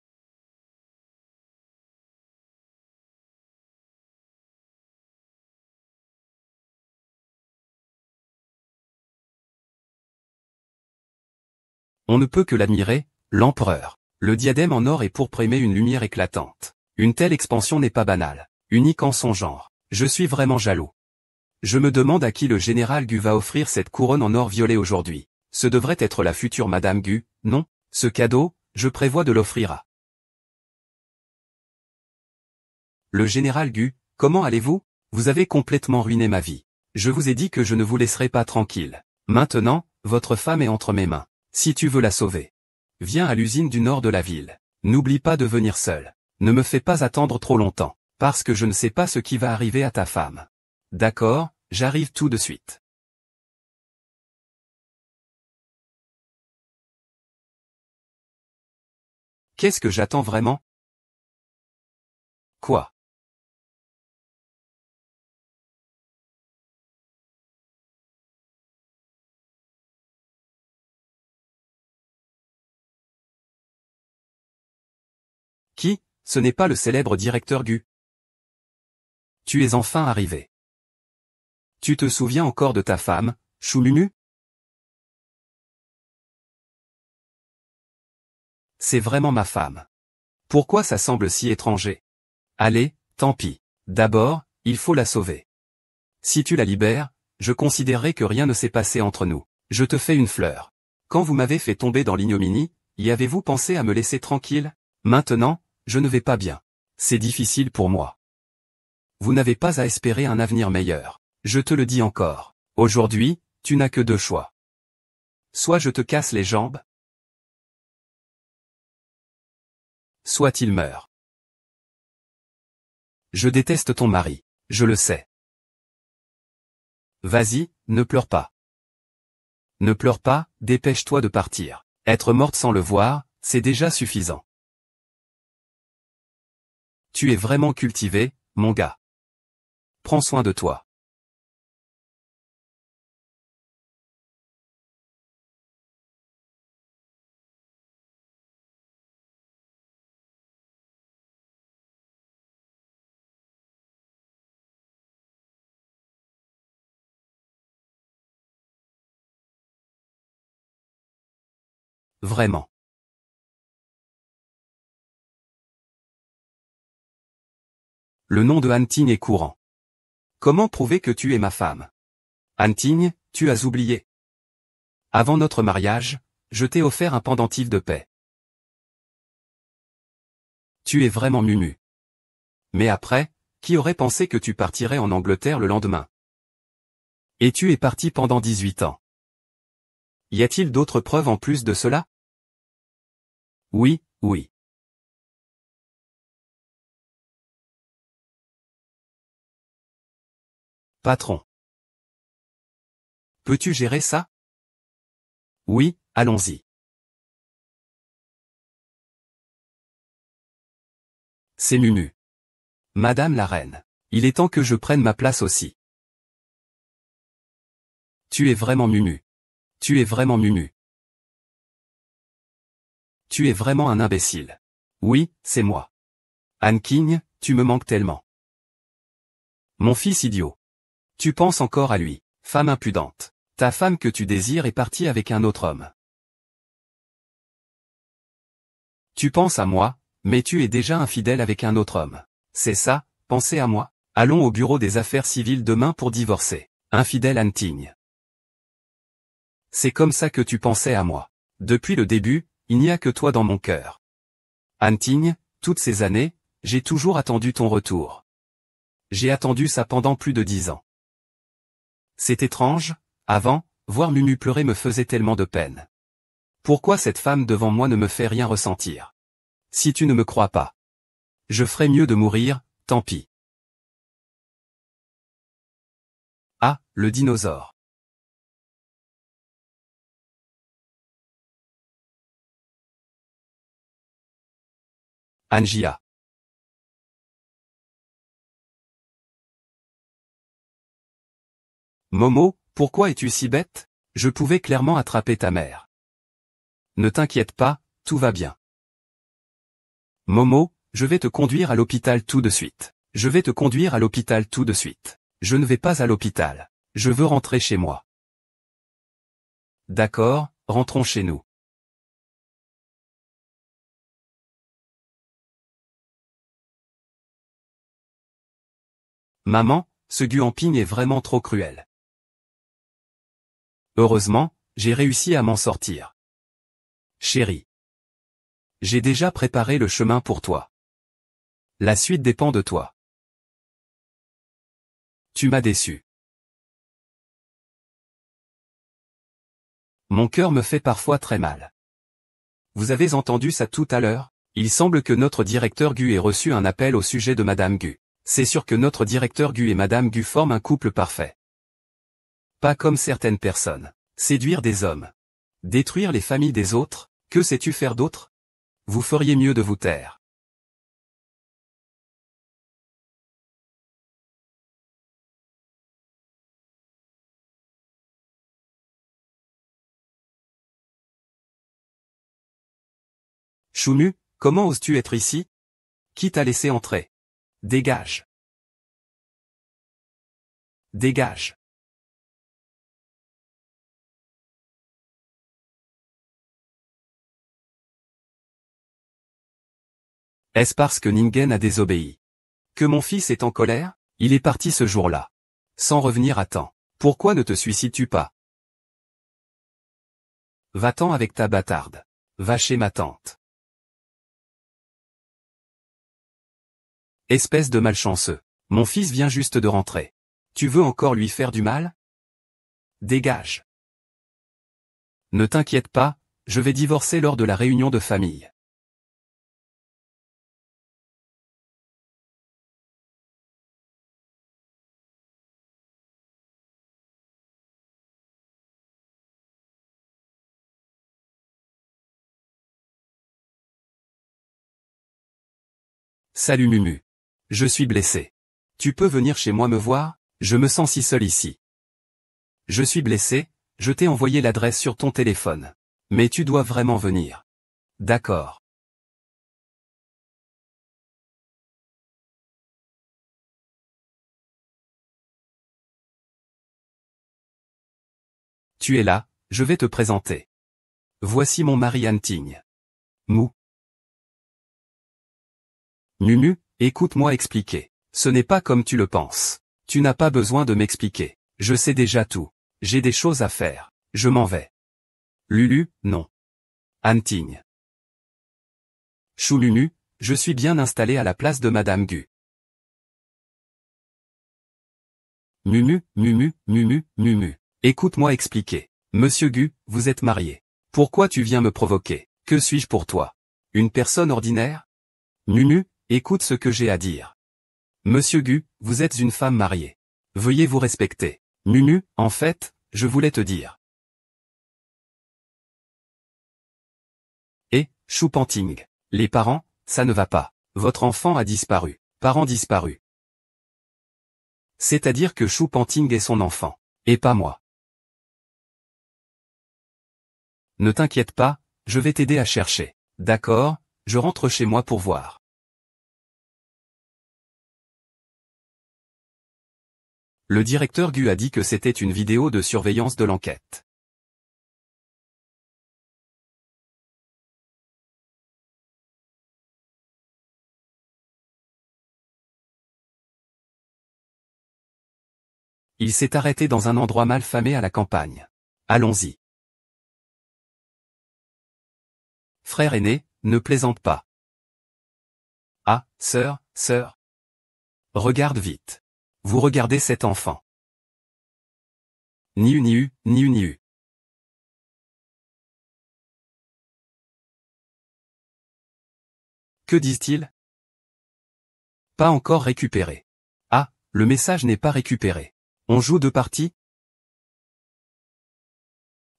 [SPEAKER 1] On ne peut que l'admirer, l'empereur. Le diadème en or et pourpre émet une lumière éclatante. Une telle expansion n'est pas banale, unique en son genre. Je suis vraiment jaloux. Je me demande à qui le général Gu va offrir cette couronne en or violet aujourd'hui. Ce devrait être la future Madame Gu, non? Ce cadeau, je prévois de l'offrir à. Le général Gu, comment allez-vous? Vous avez complètement ruiné ma vie. Je vous ai dit que je ne vous laisserai pas tranquille. Maintenant, votre femme est entre mes mains. Si tu veux la sauver, viens à l'usine du nord de la ville. N'oublie pas de venir seul. Ne me fais pas attendre trop longtemps, parce que je ne sais pas ce qui va arriver à ta femme. D'accord, j'arrive tout de suite. Qu'est-ce que j'attends vraiment? Quoi? Qui? Ce n'est pas le célèbre directeur Gu. Tu es enfin arrivé. Tu te souviens encore de ta femme, Choululu? C'est vraiment ma femme. Pourquoi ça semble si étranger? Allez, tant pis. D'abord, il faut la sauver. Si tu la libères, je considérerai que rien ne s'est passé entre nous. Je te fais une fleur. Quand vous m'avez fait tomber dans l'ignominie, y avez-vous pensé à me laisser tranquille? Maintenant, je ne vais pas bien. C'est difficile pour moi. Vous n'avez pas à espérer un avenir meilleur. Je te le dis encore. Aujourd'hui, tu n'as que deux choix. Soit je te casse les jambes, soit il meurt. Je déteste ton mari, je le sais. Vas-y, ne pleure pas. Ne pleure pas, dépêche-toi de partir. Être morte sans le voir, c'est déjà suffisant. Tu es vraiment cultivé, mon gars. Prends soin de toi. Vraiment. Le nom de Antigne est courant. Comment prouver que tu es ma femme? Antigne, tu as oublié. Avant notre mariage, je t'ai offert un pendentif de paix. Tu es vraiment mumu. Mais après, qui aurait pensé que tu partirais en Angleterre le lendemain? Et tu es parti pendant 18 ans. Y a-t-il d'autres preuves en plus de cela? Oui, oui. Patron. Peux-tu gérer ça? Oui, allons-y. C'est Mumu. Madame la reine. Il est temps que je prenne ma place aussi. Tu es vraiment Mumu. Tu es vraiment Mumu. Tu es vraiment un imbécile. Oui, c'est moi. Anne King, tu me manques tellement. Mon fils idiot. Tu penses encore à lui, femme impudente. Ta femme que tu désires est partie avec un autre homme. Tu penses à moi, mais tu es déjà infidèle avec un autre homme. C'est ça, pensez à moi. Allons au bureau des affaires civiles demain pour divorcer. Infidèle Anne King. C'est comme ça que tu pensais à moi. Depuis le début, il n'y a que toi dans mon cœur. Anne King, toutes ces années, j'ai toujours attendu ton retour. J'ai attendu ça pendant plus de 10 ans. C'est étrange, avant, voir Mumu pleurer me faisait tellement de peine. Pourquoi cette femme devant moi ne me fait rien ressentir? Si tu ne me crois pas, je ferais mieux de mourir, tant pis. Ah, le dinosaure. Angia. Momo, pourquoi es-tu si bête? Je pouvais clairement attraper ta mère. Ne t'inquiète pas, tout va bien. Momo, je vais te conduire à l'hôpital tout de suite. Je vais te conduire à l'hôpital tout de suite. Je ne vais pas à l'hôpital. Je veux rentrer chez moi. D'accord, rentrons chez nous. Maman, ce Guamping est vraiment trop cruel. Heureusement, j'ai réussi à m'en sortir. Chérie. J'ai déjà préparé le chemin pour toi. La suite dépend de toi. Tu m'as déçu. Mon cœur me fait parfois très mal. Vous avez entendu ça tout à l'heure? Il semble que notre directeur Gu ait reçu un appel au sujet de Madame Gu. C'est sûr que notre directeur Gu et Madame Gu forment un couple parfait. Pas comme certaines personnes. Séduire des hommes. Détruire les familles des autres, que sais-tu faire d'autre? vous feriez mieux de vous taire. Choumu, comment oses-tu être ici? Qui t'a laissé entrer? Dégage. Dégage. Est-ce parce que Ningen a désobéi que mon fils est en colère? Il est parti ce jour-là, sans revenir à temps. Pourquoi ne te suicides-tu pas? Va-t'en avec ta bâtarde. Va chez ma tante. Espèce de malchanceux. Mon fils vient juste de rentrer. Tu veux encore lui faire du mal? Dégage. Ne t'inquiète pas, je vais divorcer lors de la réunion de famille. Salut Mumu. Je suis blessé. Tu peux venir chez moi me voir? Je me sens si seul ici. Je suis blessé, je t'ai envoyé l'adresse sur ton téléphone. Mais tu dois vraiment venir. D'accord. Tu es là, je vais te présenter. Voici mon mari Anting. Mou. Mumu, écoute-moi expliquer. Ce n'est pas comme tu le penses. Tu n'as pas besoin de m'expliquer. Je sais déjà tout. J'ai des choses à faire. Je m'en vais. Lulu, non. Anting. Chou Mumu, je suis bien installé à la place de Madame Gu. Mumu, Mumu, Mumu, Mumu. Écoute-moi expliquer. Monsieur Gu, vous êtes marié. Pourquoi tu viens me provoquer? Que suis-je pour toi? Une personne ordinaire? Mumu, écoute ce que j'ai à dire. Monsieur Gu, vous êtes une femme mariée. Veuillez vous respecter. Mumu, en fait, je voulais te dire. Et, Chou Panting. Les parents, ça ne va pas. Votre enfant a disparu. Parents disparus. C'est-à-dire que Chou Panting est son enfant. Et pas moi. Ne t'inquiète pas, je vais t'aider à chercher. D'accord, je rentre chez moi pour voir. Le directeur Gu a dit que c'était une vidéo de surveillance de l'enquête. Il s'est arrêté dans un endroit mal famé à la campagne. Allons-y. Frère aîné, ne plaisante pas. Ah, sœur. Regarde vite. Vous regardez cet enfant. Ni u. Que disent-ils? Pas encore récupéré. Ah, le message n'est pas récupéré. On joue deux parties?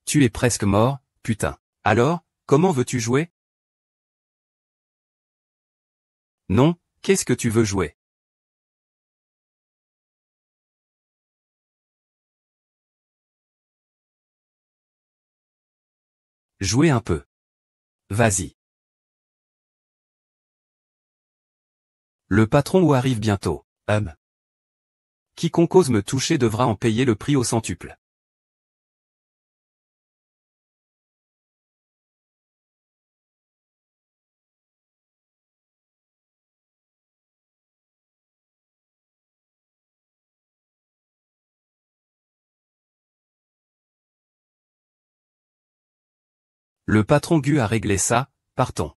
[SPEAKER 1] Tu es presque mort, putain. Alors, comment veux-tu jouer? Non, qu'est-ce que tu veux jouer? Jouer un peu. Vas-y. Le patron arrive bientôt. Quiconque ose me toucher devra en payer le prix au centuple. Le patron Gu a réglé ça, partons.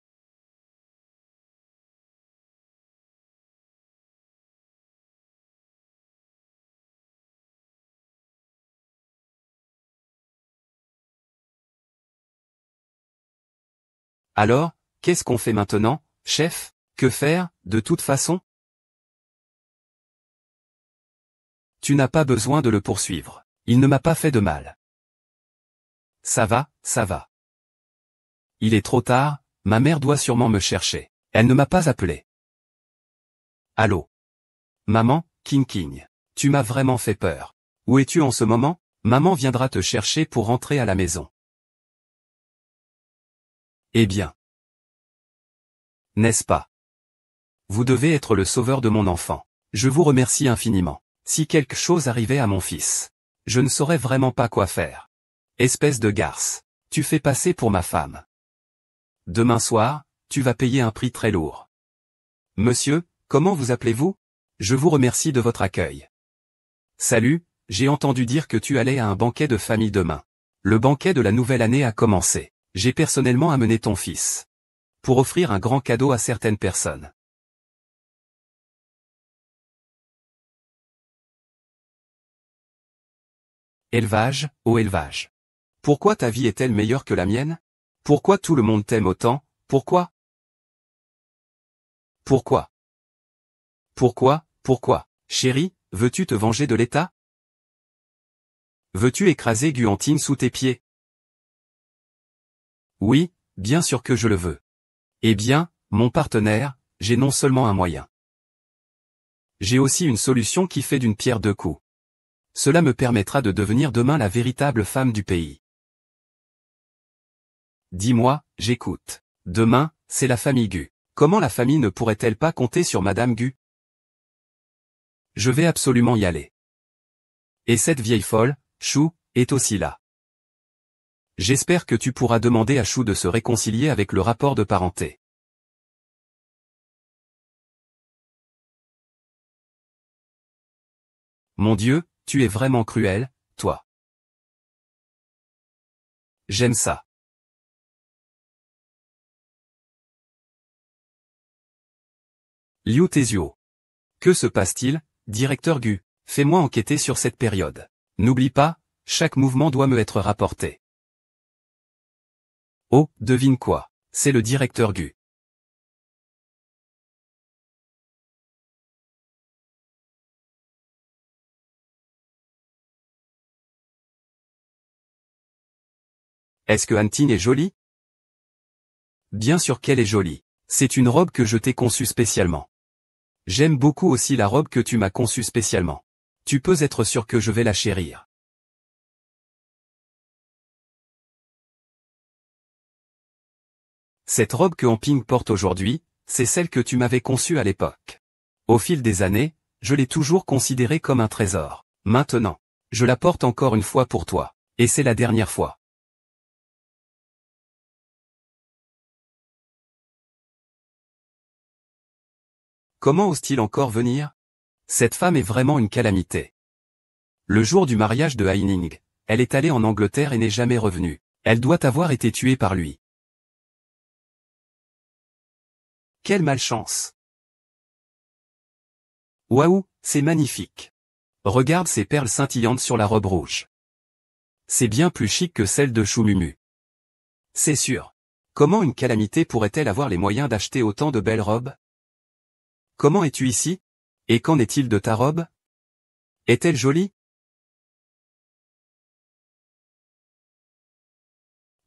[SPEAKER 1] Alors, qu'est-ce qu'on fait maintenant, chef? Que faire, de toute façon? Tu n'as pas besoin de le poursuivre. Il ne m'a pas fait de mal. Ça va. Il est trop tard, Ma mère doit sûrement me chercher. Elle ne m'a pas appelé. Allô? Maman, King King. Tu m'as vraiment fait peur. Où es-tu en ce moment? Maman viendra te chercher pour rentrer à la maison. Eh bien. N'est-ce pas? Vous devez être le sauveur de mon enfant. Je vous remercie infiniment. Si quelque chose arrivait à mon fils, je ne saurais vraiment pas quoi faire. Espèce de garce. Tu fais passer pour ma femme. Demain soir, tu vas payer un prix très lourd. Monsieur, comment vous appelez-vous? Je vous remercie de votre accueil. Salut, j'ai entendu dire que tu allais à un banquet de famille demain. Le banquet de la nouvelle année a commencé. J'ai personnellement amené ton fils. Pour offrir un grand cadeau à certaines personnes. Élevage, ô élevage. Pourquoi ta vie est-elle meilleure que la mienne? Pourquoi tout le monde t'aime autant? Pourquoi? Pourquoi? Pourquoi? Chérie, veux-tu te venger de l'État? Veux-tu écraser Guantine sous tes pieds? Oui, bien sûr que je le veux. Eh bien, mon partenaire, j'ai non seulement un moyen. J'ai aussi une solution qui fait d'une pierre deux coups. Cela me permettra de devenir demain la véritable femme du pays. Dis-moi, j'écoute. Demain, c'est la famille Gu. Comment la famille ne pourrait-elle pas compter sur Madame Gu? Je vais absolument y aller. Et cette vieille folle, Chou, est aussi là. J'espère que tu pourras demander à Chou de se réconcilier avec le rapport de parenté. Mon Dieu, tu es vraiment cruel, toi. J'aime ça. Liu Tezio. Que se passe-t-il, directeur Gu? Fais-moi enquêter sur cette période. N'oublie pas, chaque mouvement doit me être rapporté. Oh, devine quoi? C'est le directeur Gu. Est-ce que Antine est jolie? Bien sûr qu'elle est jolie. C'est une robe que je t'ai conçue spécialement. J'aime beaucoup aussi la robe que tu m'as conçue spécialement. Tu peux être sûr que je vais la chérir. Cette robe que Amping porte aujourd'hui, c'est celle que tu m'avais conçue à l'époque. Au fil des années, je l'ai toujours considérée comme un trésor. Maintenant, je la porte encore une fois pour toi. Et c'est la dernière fois. Comment ose-t-il encore venir? Cette femme est vraiment une calamité. Le jour du mariage de Haining, elle est allée en Angleterre et n'est jamais revenue. Elle doit avoir été tuée par lui. Quelle malchance! Waouh, c'est magnifique. Regarde ces perles scintillantes sur la robe rouge. C'est bien plus chic que celle de Choumumu. C'est sûr. Comment une calamité pourrait-elle avoir les moyens d'acheter autant de belles robes? Comment es-tu ici? Et qu'en est-il de ta robe? Est-elle jolie?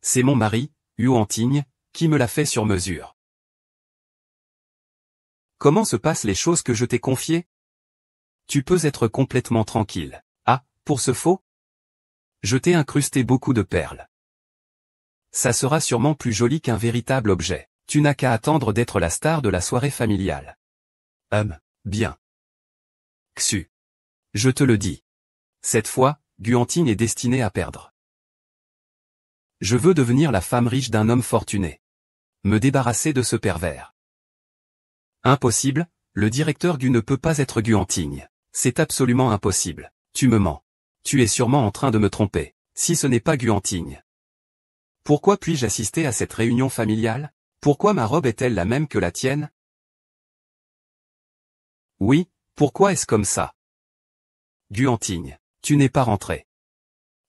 [SPEAKER 1] C'est mon mari, Yuanting, qui me l'a fait sur mesure. Comment se passent les choses que je t'ai confiées? Tu peux être complètement tranquille. Ah, pour ce faux? Je t'ai incrusté beaucoup de perles. Ça sera sûrement plus joli qu'un véritable objet. Tu n'as qu'à attendre d'être la star de la soirée familiale. Bien. Xu. Je te le dis. Cette fois, Guantine est destinée à perdre. Je veux devenir la femme riche d'un homme fortuné. Me débarrasser de ce pervers. Impossible, le directeur Gu ne peut pas être Guantine. C'est absolument impossible. Tu me mens. Tu es sûrement en train de me tromper. Si ce n'est pas Guantine. Pourquoi puis-je assister à cette réunion familiale? Pourquoi ma robe est-elle la même que la tienne? Oui, pourquoi est-ce comme ça? Guantine, tu n'es pas rentré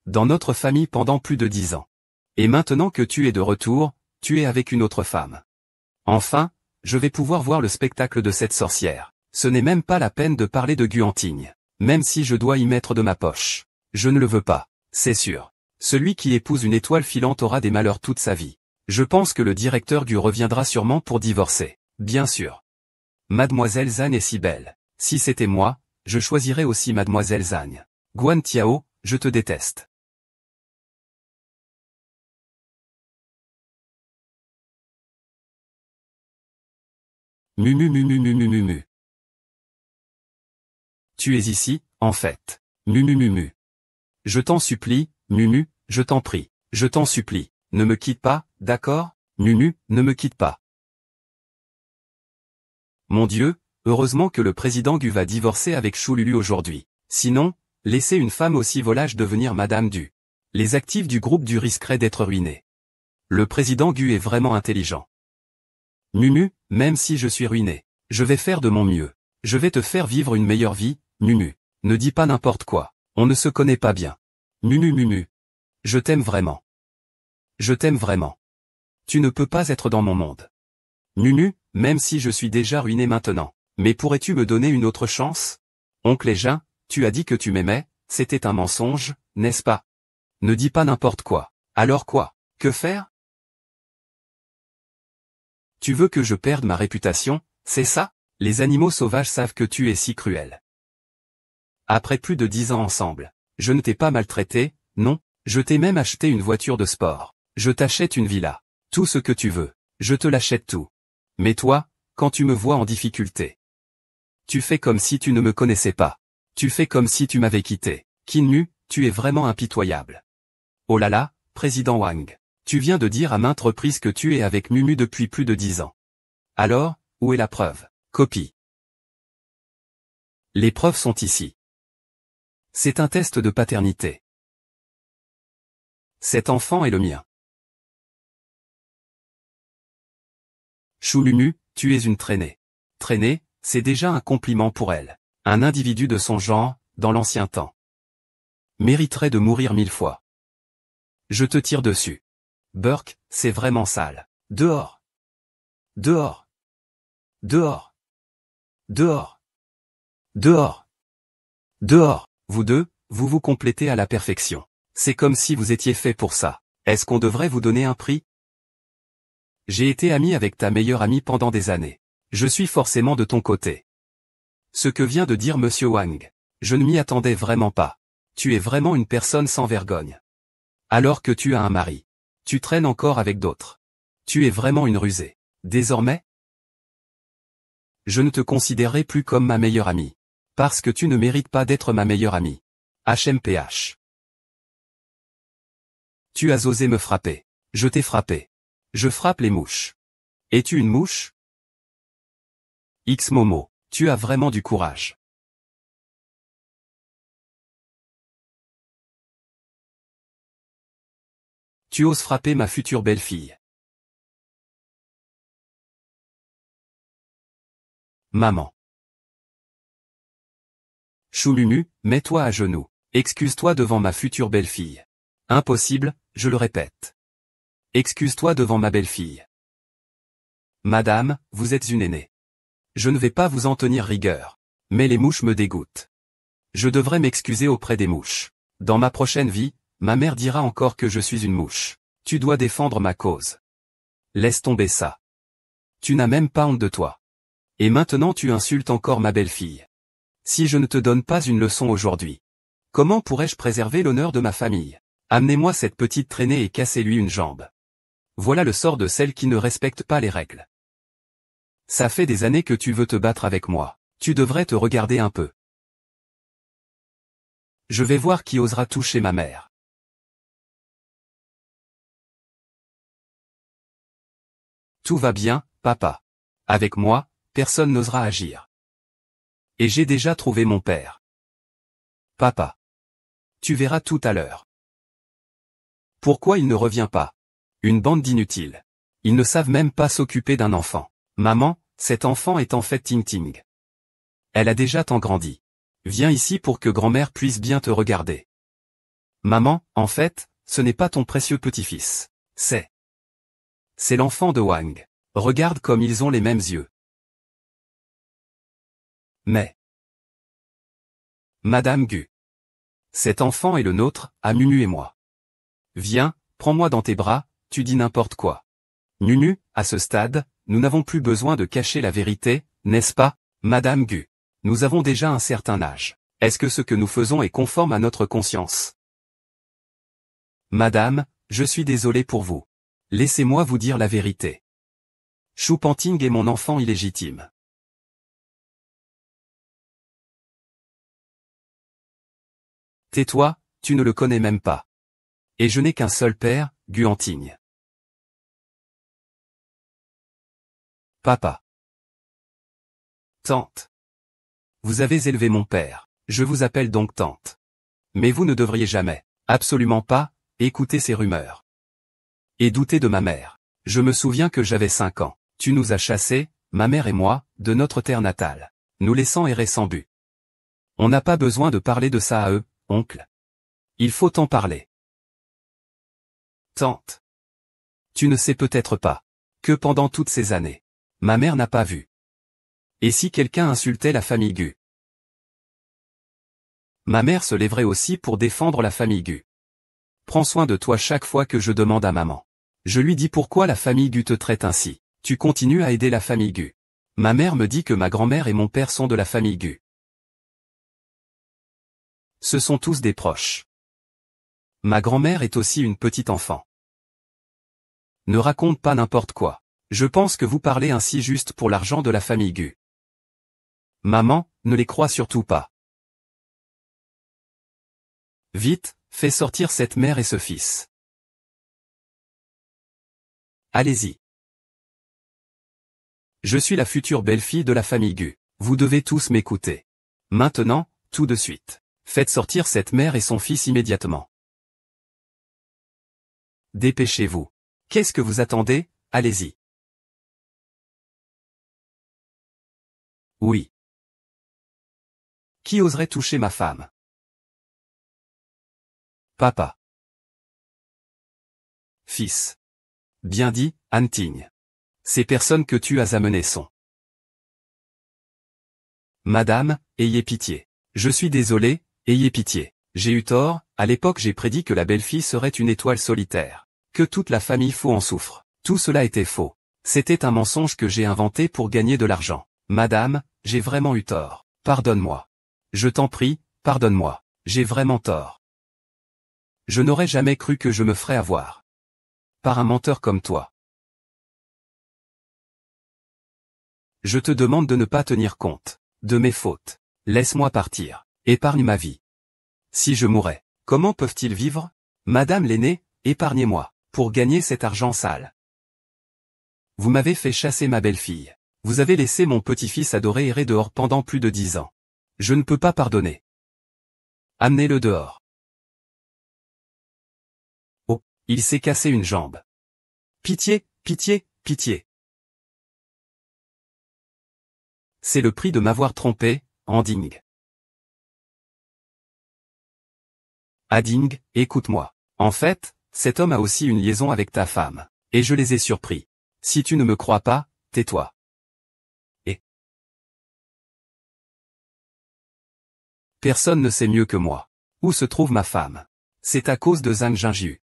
[SPEAKER 1] dans notre famille pendant plus de 10 ans. Et maintenant que tu es de retour, tu es avec une autre femme. Enfin, je vais pouvoir voir le spectacle de cette sorcière. Ce n'est même pas la peine de parler de Guantine. Même si je dois y mettre de ma poche. Je ne le veux pas, c'est sûr. Celui qui épouse une étoile filante aura des malheurs toute sa vie. Je pense que le directeur Gu reviendra sûrement pour divorcer. Bien sûr. Mademoiselle Zhang est si belle. Si c'était moi, je choisirais aussi Mademoiselle Zhang. Guan Tiao, je te déteste. Mumu mumu mumu mumu. Tu es ici, en fait. Mumu mumu. Je t'en supplie, Mumu, je t'en prie. Je t'en supplie. Ne me quitte pas, d'accord? Mumu, ne me quitte pas. Mon Dieu, heureusement que le président Gu va divorcer avec Choululu aujourd'hui. Sinon, laisser une femme aussi volage devenir Madame Du. Les actifs du groupe Du risqueraient d'être ruinés. Le président Gu est vraiment intelligent. Mumu, même si je suis ruiné, je vais faire de mon mieux. Je vais te faire vivre une meilleure vie, Mumu. Ne dis pas n'importe quoi. On ne se connaît pas bien. Mumu Mumu. Je t'aime vraiment. Je t'aime vraiment. Tu ne peux pas être dans mon monde. Mumu, même si je suis déjà ruiné maintenant. Mais pourrais-tu me donner une autre chance? Oncle Ejin, tu as dit que tu m'aimais, c'était un mensonge, n'est-ce pas? Ne dis pas n'importe quoi. Alors quoi? Que faire? Tu veux que je perde ma réputation, c'est ça? Les animaux sauvages savent que tu es si cruel. Après plus de 10 ans ensemble, je ne t'ai pas maltraité, non, je t'ai même acheté une voiture de sport. Je t'achète une villa. Tout ce que tu veux. Je te l'achète tout. Mais toi, quand tu me vois en difficulté, tu fais comme si tu ne me connaissais pas. Tu fais comme si tu m'avais quitté. Kinmu, tu es vraiment impitoyable. Oh là là, président Wang. Tu viens de dire à maintes reprises que tu es avec Mumu depuis plus de 10 ans. Alors, où est la preuve? Copie. Les preuves sont ici. C'est un test de paternité. Cet enfant est le mien. Choululu, tu es une traînée. Traînée, c'est déjà un compliment pour elle. Un individu de son genre, dans l'ancien temps, mériterait de mourir 1000 fois. Je te tire dessus. Burke, c'est vraiment sale. Dehors. Dehors. Dehors. Dehors. Dehors. Dehors. Vous deux, vous vous complétez à la perfection. C'est comme si vous étiez fait pour ça. Est-ce qu'on devrait vous donner un prix? J'ai été ami avec ta meilleure amie pendant des années. Je suis forcément de ton côté. Ce que vient de dire Monsieur Wang, je ne m'y attendais vraiment pas. Tu es vraiment une personne sans vergogne. Alors que tu as un mari. Tu traînes encore avec d'autres. Tu es vraiment une rusée. Désormais, je ne te considérerai plus comme ma meilleure amie. Parce que tu ne mérites pas d'être ma meilleure amie. HMPH. Tu as osé me frapper. Je t'ai frappé. Je frappe les mouches. Es-tu une mouche? X Momo, tu as vraiment du courage. Tu oses frapper ma future belle-fille. Maman. Choululu, mets-toi à genoux. Excuse-toi devant ma future belle-fille. Impossible, je le répète. Excuse-toi devant ma belle-fille. Madame, vous êtes une aînée. Je ne vais pas vous en tenir rigueur. Mais les mouches me dégoûtent. Je devrais m'excuser auprès des mouches. Dans ma prochaine vie, ma mère dira encore que je suis une mouche. Tu dois défendre ma cause. Laisse tomber ça. Tu n'as même pas honte de toi. Et maintenant tu insultes encore ma belle-fille. Si je ne te donne pas une leçon aujourd'hui, comment pourrais-je préserver l'honneur de ma famille? Amenez-moi cette petite traînée et cassez-lui une jambe. Voilà le sort de celle qui ne respecte pas les règles. Ça fait des années que tu veux te battre avec moi. Tu devrais te regarder un peu. Je vais voir qui osera toucher ma mère. Tout va bien, papa. Avec moi, personne n'osera agir. Et j'ai déjà trouvé mon père. Papa. Tu verras tout à l'heure. Pourquoi il ne revient pas? Une bande d'inutiles. Ils ne savent même pas s'occuper d'un enfant. Maman, cet enfant est en fait Ting Ting. Elle a déjà tant grandi. Viens ici pour que grand-mère puisse bien te regarder. Maman, en fait, ce n'est pas ton précieux petit-fils. C'est l'enfant de Wang. Regarde comme ils ont les mêmes yeux. Mais Madame Gu. Cet enfant est le nôtre, à Mumu et moi. Viens, prends-moi dans tes bras, tu dis n'importe quoi. Mumu, à ce stade, nous n'avons plus besoin de cacher la vérité, n'est-ce pas, Madame Gu? Nous avons déjà un certain âge. Est-ce que ce que nous faisons est conforme à notre conscience? Madame, je suis désolé pour vous. Laissez-moi vous dire la vérité. Shu Panting est mon enfant illégitime. Tais-toi, tu ne le connais même pas. Et je n'ai qu'un seul père, Gu Anting. Papa. Tante. Vous avez élevé mon père. Je vous appelle donc tante. Mais vous ne devriez jamais, absolument pas, écouter ces rumeurs. Et douter de ma mère. Je me souviens que j'avais 5 ans. Tu nous as chassés, ma mère et moi, de notre terre natale. Nous laissant errer sans but. On n'a pas besoin de parler de ça à eux, oncle. Il faut en parler. Tante. Tu ne sais peut-être pas que pendant toutes ces années, ma mère n'a pas vu. Et si quelqu'un insultait la famille Gu? Ma mère se lèverait aussi pour défendre la famille Gu. Prends soin de toi chaque fois que je demande à maman. Je lui dis pourquoi la famille Gu te traite ainsi. Tu continues à aider la famille Gu. Ma mère me dit que ma grand-mère et mon père sont de la famille Gu. Ce sont tous des proches. Ma grand-mère est aussi une petite enfant. Ne raconte pas n'importe quoi. Je pense que vous parlez ainsi juste pour l'argent de la famille Gu. Maman, ne les crois surtout pas. Vite, fais sortir cette mère et ce fils. Allez-y. Je suis la future belle-fille de la famille Gu. Vous devez tous m'écouter. Maintenant, tout de suite. Faites sortir cette mère et son fils immédiatement. Dépêchez-vous. Qu'est-ce que vous attendez? Allez-y. Oui. Qui oserait toucher ma femme? Papa. Fils. Bien dit, Anting. Ces personnes que tu as amenées sont. Madame, ayez pitié. Je suis désolé, ayez pitié. J'ai eu tort, à l'époque j'ai prédit que la belle-fille serait une étoile solitaire. Que toute la famille Faux en souffre. Tout cela était faux. C'était un mensonge que j'ai inventé pour gagner de l'argent. Madame, j'ai vraiment eu tort. Pardonne-moi. Je t'en prie, pardonne-moi. J'ai vraiment tort. Je n'aurais jamais cru que je me ferais avoir. Par un menteur comme toi. Je te demande de ne pas tenir compte de mes fautes. Laisse-moi partir. Épargne ma vie. Si je mourais, comment peuvent-ils vivre? Madame l'aînée, épargnez-moi, pour gagner cet argent sale. Vous m'avez fait chasser ma belle-fille. Vous avez laissé mon petit-fils adoré errer dehors pendant plus de 10 ans. Je ne peux pas pardonner. Amenez-le dehors. Oh, il s'est cassé une jambe. Pitié, pitié, pitié. C'est le prix de m'avoir trompé, Anding. Ading, écoute-moi. En fait, cet homme a aussi une liaison avec ta femme. Et je les ai surpris. Si tu ne me crois pas, tais-toi. Et personne ne sait mieux que moi. Où se trouve ma femme? C'est à cause de Zhang Jingyu.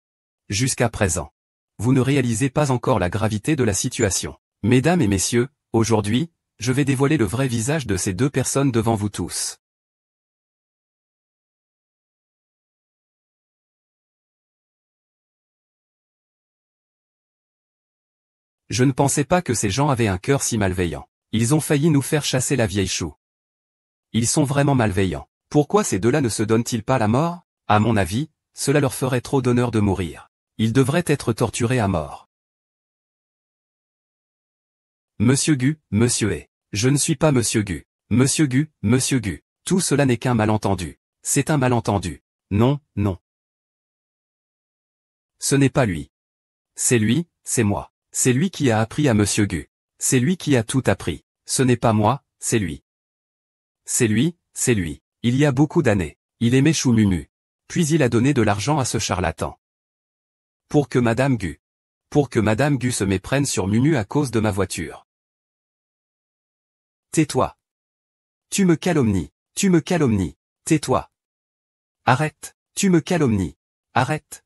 [SPEAKER 1] Jusqu'à présent. Vous ne réalisez pas encore la gravité de la situation. Mesdames et messieurs, aujourd'hui, je vais dévoiler le vrai visage de ces deux personnes devant vous tous. Je ne pensais pas que ces gens avaient un cœur si malveillant. Ils ont failli nous faire chasser la vieille chou. Ils sont vraiment malveillants. Pourquoi ces deux-là ne se donnent-ils pas la mort? À mon avis, cela leur ferait trop d'honneur de mourir. Ils devraient être torturés à mort. Monsieur Gu, Monsieur He. Je ne suis pas Monsieur Gu. Monsieur Gu, Monsieur Gu. Tout cela n'est qu'un malentendu. C'est un malentendu. Non, non. Ce n'est pas lui. C'est lui, c'est moi. C'est lui qui a appris à Monsieur Gu. C'est lui qui a tout appris. Ce n'est pas moi, c'est lui. C'est lui, c'est lui. Il y a beaucoup d'années, il aimait Chou Mumu. Puis il a donné de l'argent à ce charlatan. Pour que Madame Gu se méprenne sur Mumu à cause de ma voiture. Tais-toi. Tu me calomnies. Tu me calomnies. Tais-toi. Arrête. Tu me calomnies. Arrête.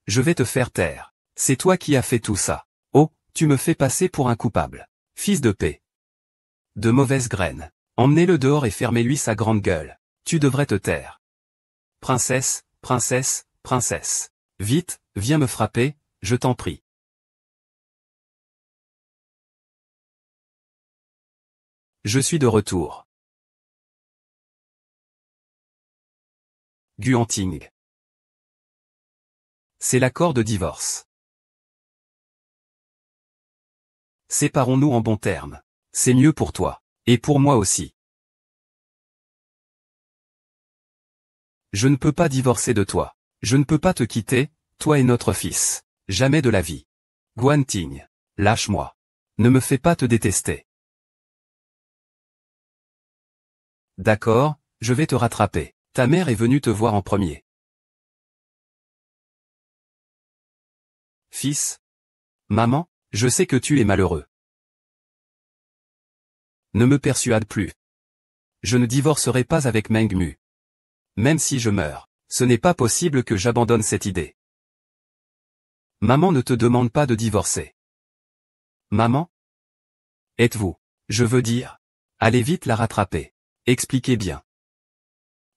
[SPEAKER 1] Je vais te faire taire. C'est toi qui as fait tout ça. Oh, Tu me fais passer pour un coupable. Fils de paix. De mauvaise graine. Emmenez-le dehors et fermez-lui sa grande gueule. Tu devrais te taire. Princesse, princesse, princesse. Vite, viens me frapper, je t'en prie. Je suis de retour. Guanting. C'est l'accord de divorce. Séparons-nous en bons termes. C'est mieux pour toi. Et pour moi aussi. Je ne peux pas divorcer de toi. Je ne peux pas te quitter, toi et notre fils. Jamais de la vie. Guanting. Lâche-moi. Ne me fais pas te détester. D'accord, je vais te rattraper. Ta mère est venue te voir en premier. Fils. Maman, je sais que tu es malheureux. Ne me persuade plus. Je ne divorcerai pas avec Meng Mu. Même si je meurs, ce n'est pas possible que j'abandonne cette idée. Maman ne te demande pas de divorcer. Maman? Êtes-vous? Je veux dire. Allez vite la rattraper. Expliquez bien.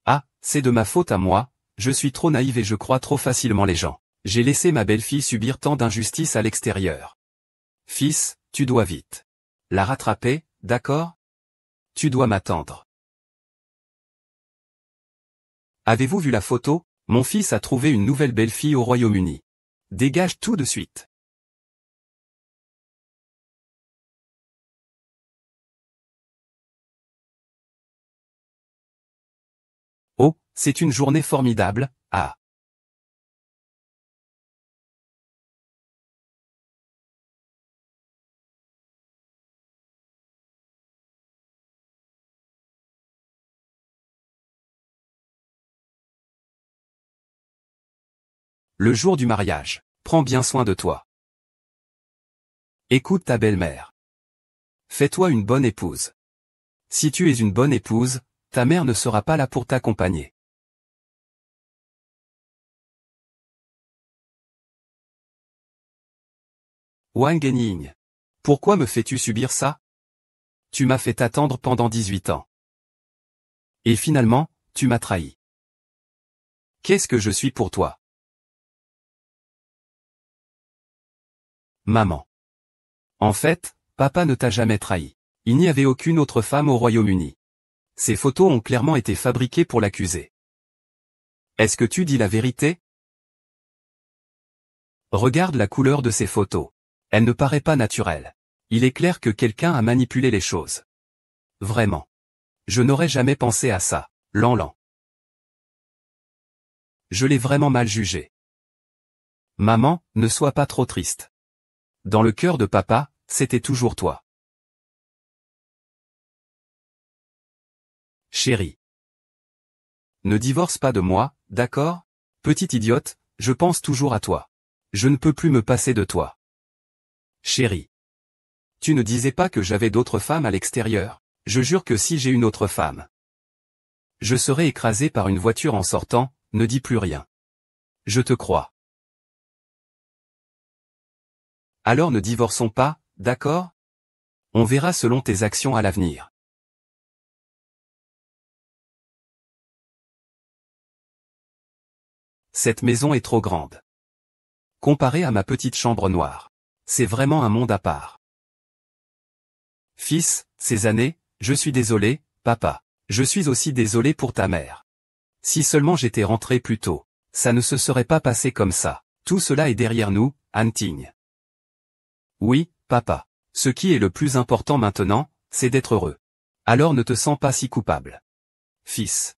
[SPEAKER 1] Ah, c'est de ma faute à moi, je suis trop naïve et je crois trop facilement les gens. J'ai laissé ma belle-fille subir tant d'injustices à l'extérieur. Fils, tu dois vite la rattraper, d'accord? Tu dois m'attendre. Avez-vous vu la photo? Mon fils a trouvé une nouvelle belle-fille au Royaume-Uni. Dégage tout de suite. Oh, c'est une journée formidable, ah. Le jour du mariage. Prends bien soin de toi. Écoute ta belle-mère. Fais-toi une bonne épouse. Si tu es une bonne épouse, ta mère ne sera pas là pour t'accompagner. Wang Genying. Pourquoi me fais-tu subir ça? Tu m'as fait attendre pendant 18 ans. Et finalement, tu m'as trahi. Qu'est-ce que je suis pour toi? Maman. En fait, papa ne t'a jamais trahi. Il n'y avait aucune autre femme au Royaume-Uni. Ces photos ont clairement été fabriquées pour l'accuser. Est-ce que tu dis la vérité? Regarde la couleur de ces photos. Elle ne paraît pas naturelle. Il est clair que quelqu'un a manipulé les choses. Vraiment. Je n'aurais jamais pensé à ça, Lan. Je l'ai vraiment mal jugé. Maman, ne sois pas trop triste. Dans le cœur de papa, c'était toujours toi. Chérie. Ne divorce pas de moi, d'accord? Petite idiote, je pense toujours à toi. Je ne peux plus me passer de toi. Chérie. Tu ne disais pas que j'avais d'autres femmes à l'extérieur? Je jure que si j'ai une autre femme, je serai écrasé par une voiture en sortant, ne dis plus rien. Je te crois. Alors ne divorçons pas, d'accord? On verra selon tes actions à l'avenir. Cette maison est trop grande. Comparée à ma petite chambre noire. C'est vraiment un monde à part. Fils, ces années, je suis désolé, papa. Je suis aussi désolé pour ta mère. Si seulement j'étais rentré plus tôt, ça ne se serait pas passé comme ça. Tout cela est derrière nous, Anting. Oui, papa. Ce qui est le plus important maintenant, c'est d'être heureux. Alors ne te sens pas si coupable. Fils.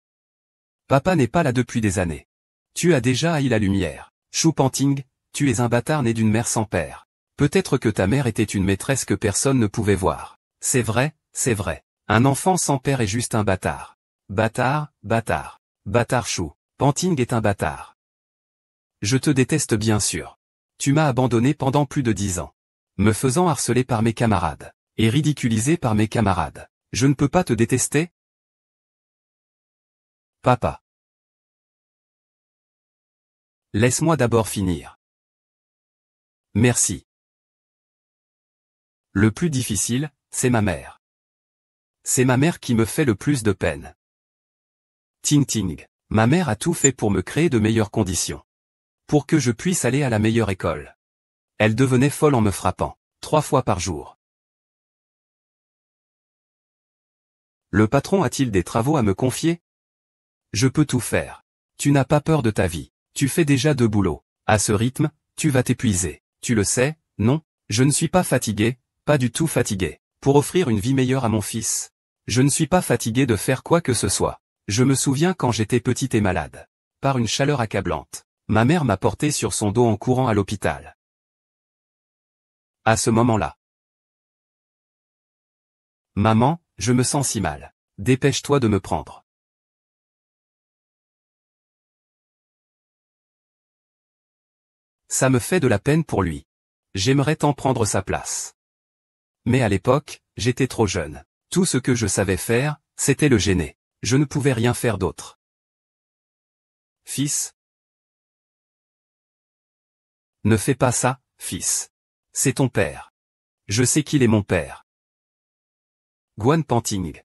[SPEAKER 1] Papa n'est pas là depuis des années. Tu as déjà haï la lumière. Shu Panting, tu es un bâtard né d'une mère sans père. Peut-être que ta mère était une maîtresse que personne ne pouvait voir. C'est vrai, c'est vrai. Un enfant sans père est juste un bâtard. Bâtard, bâtard. Bâtard Shu. Panting est un bâtard. Je te déteste bien sûr. Tu m'as abandonné pendant plus de 10 ans. Me faisant harceler par mes camarades. Et ridiculisé par mes camarades. Je ne peux pas te détester? Papa. Laisse-moi d'abord finir. Merci. Le plus difficile, c'est ma mère. C'est ma mère qui me fait le plus de peine. Ting ting. Ma mère a tout fait pour me créer de meilleures conditions. Pour que je puisse aller à la meilleure école. Elle devenait folle en me frappant, 3 fois par jour. Le patron a-t-il des travaux à me confier? Je peux tout faire. Tu n'as pas peur de ta vie. Tu fais déjà 2 boulots. À ce rythme, tu vas t'épuiser. Tu le sais, non? Je ne suis pas fatigué, pas du tout fatigué. Pour offrir une vie meilleure à mon fils. Je ne suis pas fatigué de faire quoi que ce soit. Je me souviens quand j'étais petite et malade. Par une chaleur accablante. Ma mère m'a porté sur son dos en courant à l'hôpital. À ce moment-là. Maman, je me sens si mal. Dépêche-toi de me prendre. Ça me fait de la peine pour lui. J'aimerais tant prendre sa place. Mais à l'époque, j'étais trop jeune. Tout ce que je savais faire, c'était le gêner. Je ne pouvais rien faire d'autre. Fils. Ne fais pas ça, fils. C'est ton père. Je sais qu'il est mon père. Guan Panting.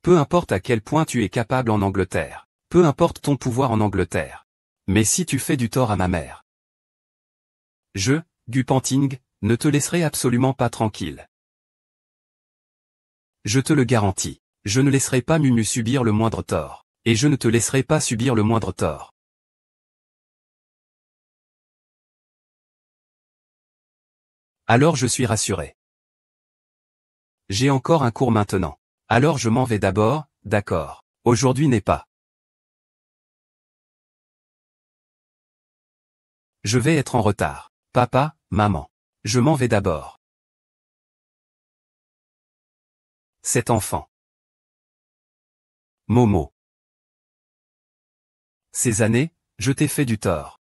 [SPEAKER 1] Peu importe à quel point tu es capable en Angleterre. Peu importe ton pouvoir en Angleterre. Mais si tu fais du tort à ma mère. Gu Panting, ne te laisserai absolument pas tranquille. Je te le garantis. Je ne laisserai pas Mumu subir le moindre tort. Et je ne te laisserai pas subir le moindre tort. Alors je suis rassuré. J'ai encore un cours maintenant. Alors je m'en vais d'abord, d'accord. Aujourd'hui n'est pas. Je vais être en retard. Papa, maman. Je m'en vais d'abord. Cet enfant. Momo. Ces années, je t'ai fait du tort.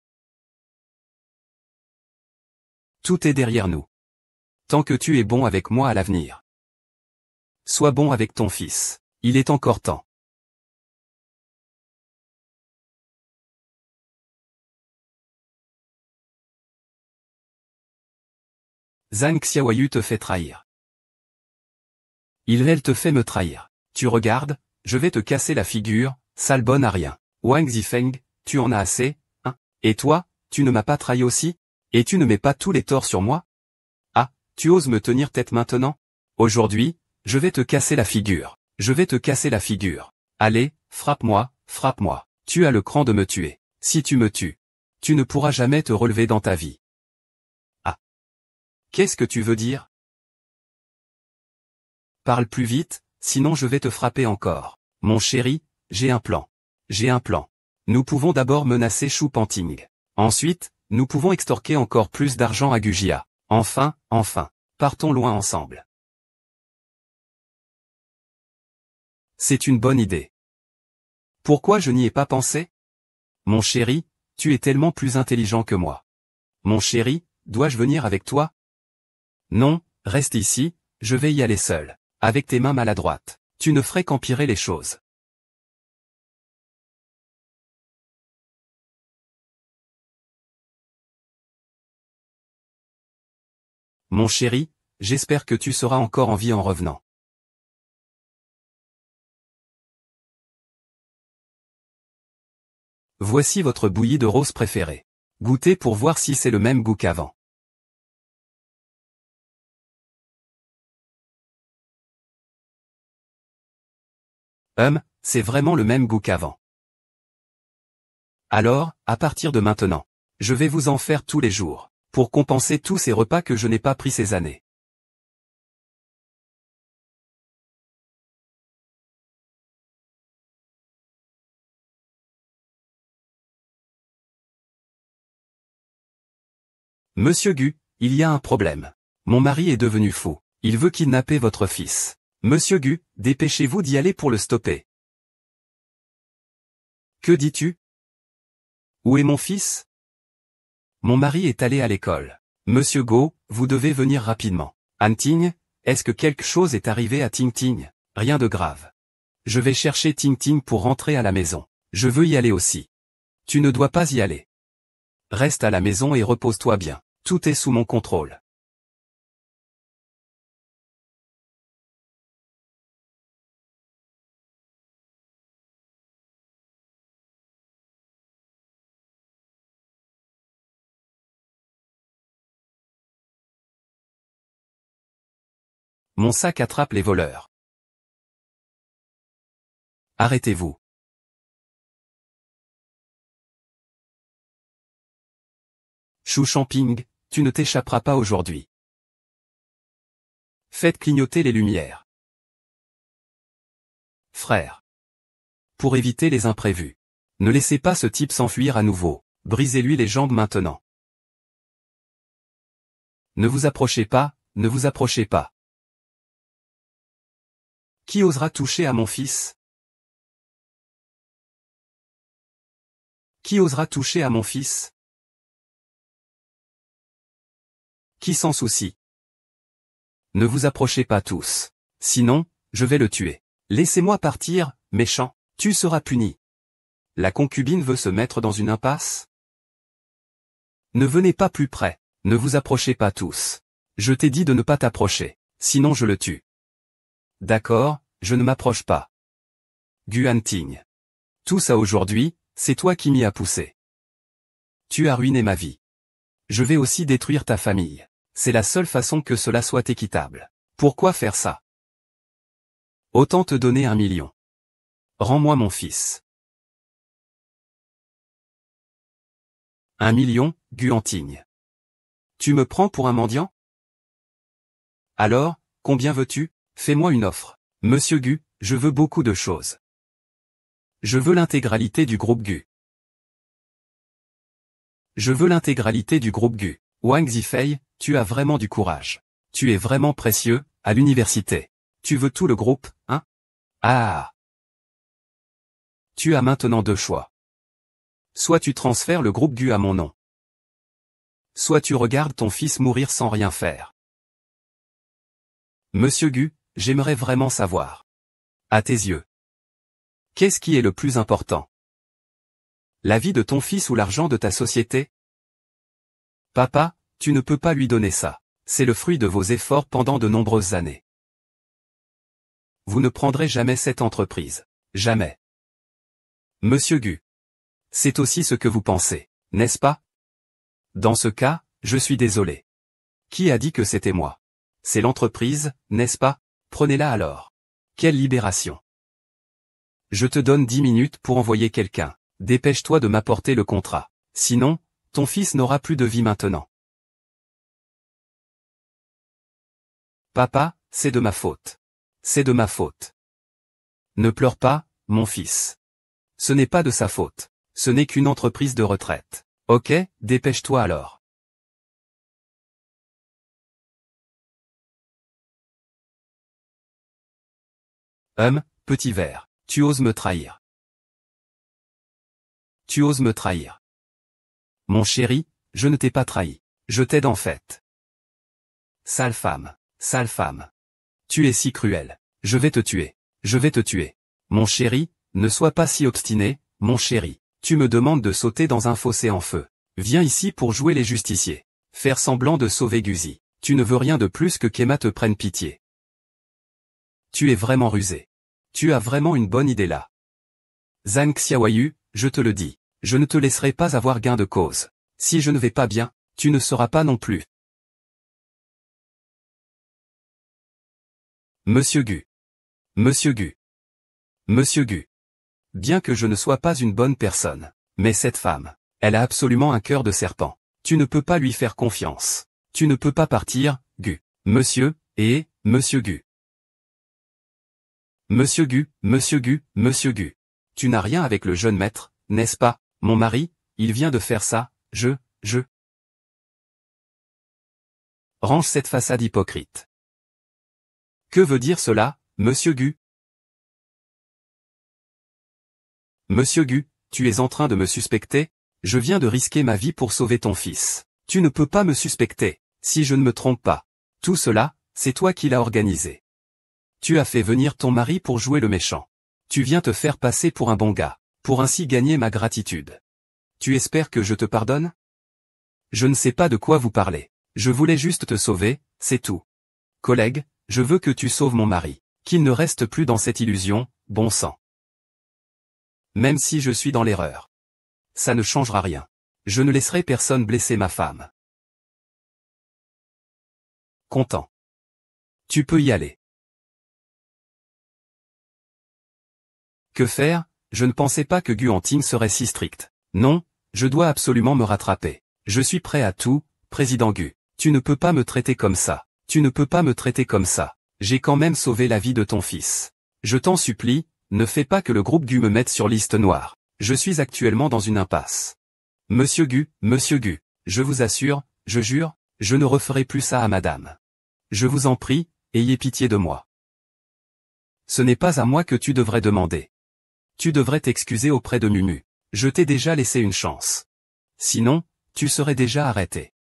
[SPEAKER 1] Tout est derrière nous. Tant que tu es bon avec moi à l'avenir. Sois bon avec ton fils. Il est encore temps. Zhang Xiaoyu te fait trahir. Elle te fait me trahir. Tu regardes, je vais te casser la figure, sale bonne à rien. Wang Zifeng, tu en as assez, hein? Et toi, tu ne m'as pas trahi aussi? Et tu ne mets pas tous les torts sur moi? Ah, tu oses me tenir tête maintenant? Aujourd'hui, je vais te casser la figure. Je vais te casser la figure. Allez, frappe-moi, frappe-moi. Tu as le cran de me tuer. Si tu me tues, tu ne pourras jamais te relever dans ta vie. Ah. Qu'est-ce que tu veux dire? Parle plus vite, sinon je vais te frapper encore. Mon chéri, j'ai un plan. J'ai un plan. Nous pouvons d'abord menacer Shu Panting. Ensuite, nous pouvons extorquer encore plus d'argent à Gujia. Enfin, partons loin ensemble. C'est une bonne idée. Pourquoi je n'y ai pas pensé? Mon chéri, tu es tellement plus intelligent que moi. Mon chéri, dois-je venir avec toi? Non, reste ici, je vais y aller seul. Avec tes mains maladroites, tu ne ferais qu'empirer les choses. Mon chéri, j'espère que tu seras encore en vie en revenant. Voici votre bouillie de rose préférée. Goûtez pour voir si c'est le même goût qu'avant. C'est vraiment le même goût qu'avant. Alors, à partir de maintenant, je vais vous en faire tous les jours, pour compenser tous ces repas que je n'ai pas pris ces années. Monsieur Gu, il y a un problème. Mon mari est devenu fou. Il veut kidnapper votre fils. Monsieur Gu, dépêchez-vous d'y aller pour le stopper. Que dis-tu? Où est mon fils? Mon mari est allé à l'école. Monsieur Go, vous devez venir rapidement. Han Ting, est-ce que quelque chose est arrivé à Ting Ting? Rien de grave. Je vais chercher Ting Ting pour rentrer à la maison. Je veux y aller aussi. Tu ne dois pas y aller. Reste à la maison et repose-toi bien. Tout est sous mon contrôle. Mon sac attrape les voleurs. Arrêtez-vous. Chou Champing, tu ne t'échapperas pas aujourd'hui. Faites clignoter les lumières. Frère. Pour éviter les imprévus. Ne laissez pas ce type s'enfuir à nouveau. Brisez-lui les jambes maintenant. Ne vous approchez pas, ne vous approchez pas. Qui osera toucher à mon fils? Qui osera toucher à mon fils? Qui s'en soucie? Ne vous approchez pas tous. Sinon, je vais le tuer. Laissez-moi partir, méchant, tu seras puni. La concubine veut se mettre dans une impasse? Ne venez pas plus près, ne vous approchez pas tous. Je t'ai dit de ne pas t'approcher, sinon je le tue. D'accord, je ne m'approche pas. Guan Ting. Tout ça aujourd'hui, c'est toi qui m'y as poussé. Tu as ruiné ma vie. Je vais aussi détruire ta famille. C'est la seule façon que cela soit équitable. Pourquoi faire ça? Autant te donner 1 million. Rends-moi mon fils. 1 million, Guan Ting. Tu me prends pour un mendiant? Alors, combien veux-tu? Fais-moi une offre. Monsieur Gu, je veux beaucoup de choses. Je veux l'intégralité du groupe Gu. Je veux l'intégralité du groupe Gu. Wang Zifei, tu as vraiment du courage. Tu es vraiment précieux, à l'université. Tu veux tout le groupe, hein? Ah! Tu as maintenant 2 choix. Soit tu transfères le groupe Gu à mon nom. Soit tu regardes ton fils mourir sans rien faire. Monsieur Gu, j'aimerais vraiment savoir. À tes yeux. Qu'est-ce qui est le plus important? La vie de ton fils ou l'argent de ta société? Papa, tu ne peux pas lui donner ça. C'est le fruit de vos efforts pendant de nombreuses années. Vous ne prendrez jamais cette entreprise. Jamais. Monsieur Gu. C'est aussi ce que vous pensez, n'est-ce pas? Dans ce cas, je suis désolé. Qui a dit que c'était moi? C'est l'entreprise, n'est-ce pas? Prenez-la alors. Quelle libération! Je te donne 10 minutes pour envoyer quelqu'un. Dépêche-toi de m'apporter le contrat. Sinon, ton fils n'aura plus de vie maintenant. Papa, c'est de ma faute. C'est de ma faute. Ne pleure pas, mon fils. Ce n'est pas de sa faute. Ce n'est qu'une entreprise de retraite. Ok, dépêche-toi alors. Petit verre, tu oses me trahir. Tu oses me trahir. Mon chéri, je ne t'ai pas trahi. Je t'aide en fait. Sale femme, sale femme. Tu es si cruel. Je vais te tuer. Je vais te tuer. Mon chéri, ne sois pas si obstiné, mon chéri. Tu me demandes de sauter dans un fossé en feu. Viens ici pour jouer les justiciers. Faire semblant de sauver Guzi. Tu ne veux rien de plus que qu'Emma te prenne pitié. Tu es vraiment rusé. Tu as vraiment une bonne idée là. Zhang Xiaoyu, je te le dis, je ne te laisserai pas avoir gain de cause. Si je ne vais pas bien, tu ne seras pas non plus. Monsieur Gu. Monsieur Gu. Monsieur Gu. Bien que je ne sois pas une bonne personne, mais cette femme, elle a absolument un cœur de serpent. Tu ne peux pas lui faire confiance. Tu ne peux pas partir, Gu. Monsieur, Monsieur Gu. Monsieur Gu, Monsieur Gu, Monsieur Gu. Tu n'as rien avec le jeune maître, n'est-ce pas, mon mari, il vient de faire ça, je... Range cette façade hypocrite. Que veut dire cela, Monsieur Gu? Monsieur Gu, tu es en train de me suspecter? Je viens de risquer ma vie pour sauver ton fils. Tu ne peux pas me suspecter, si je ne me trompe pas. Tout cela, c'est toi qui l'as organisé. Tu as fait venir ton mari pour jouer le méchant. Tu viens te faire passer pour un bon gars, pour ainsi gagner ma gratitude. Tu espères que je te pardonne? Je ne sais pas de quoi vous parlez. Je voulais juste te sauver, c'est tout. Collègue, je veux que tu sauves mon mari, qu'il ne reste plus dans cette illusion, bon sang. Même si je suis dans l'erreur. Ça ne changera rien. Je ne laisserai personne blesser ma femme. Content. Tu peux y aller. Que faire? Je ne pensais pas que Guanting serait si strict. Non, je dois absolument me rattraper. Je suis prêt à tout, président Gu. Tu ne peux pas me traiter comme ça. Tu ne peux pas me traiter comme ça. J'ai quand même sauvé la vie de ton fils. Je t'en supplie, ne fais pas que le groupe Gu me mette sur liste noire. Je suis actuellement dans une impasse. Monsieur Gu, je vous assure, je jure, je ne referai plus ça à madame. Je vous en prie, ayez pitié de moi. Ce n'est pas à moi que tu devrais demander. Tu devrais t'excuser auprès de Mumu. Je t'ai déjà laissé une chance. Sinon, tu serais déjà arrêté.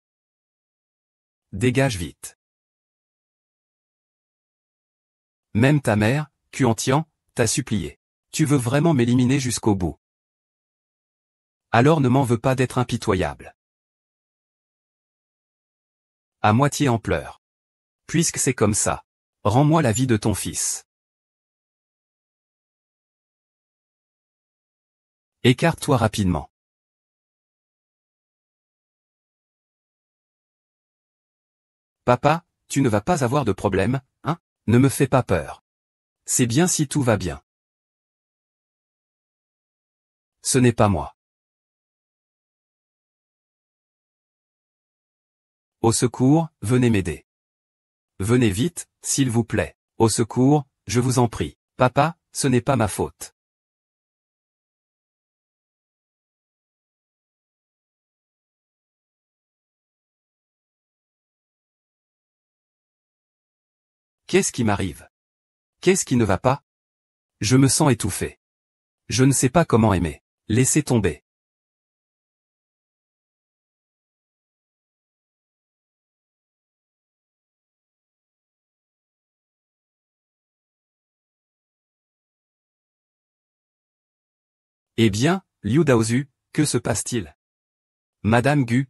[SPEAKER 1] Dégage vite. Même ta mère, Guantian, t'a supplié. Tu veux vraiment m'éliminer jusqu'au bout. Alors ne m'en veux pas d'être impitoyable. À moitié en pleurs. Puisque c'est comme ça. Rends-moi la vie de ton fils. Écarte-toi rapidement. Papa, tu ne vas pas avoir de problème, hein? Ne me fais pas peur. C'est bien si tout va bien. Ce n'est pas moi. Au secours, venez m'aider. Venez vite, s'il vous plaît. Au secours, je vous en prie. Papa, ce n'est pas ma faute. Qu'est-ce qui m'arrive? Qu'est-ce qui ne va pas? Je me sens étouffé. Je ne sais pas comment aimer. Laissez tomber. Eh bien, Liu Daozu, que se passe-t-il? Madame Gu.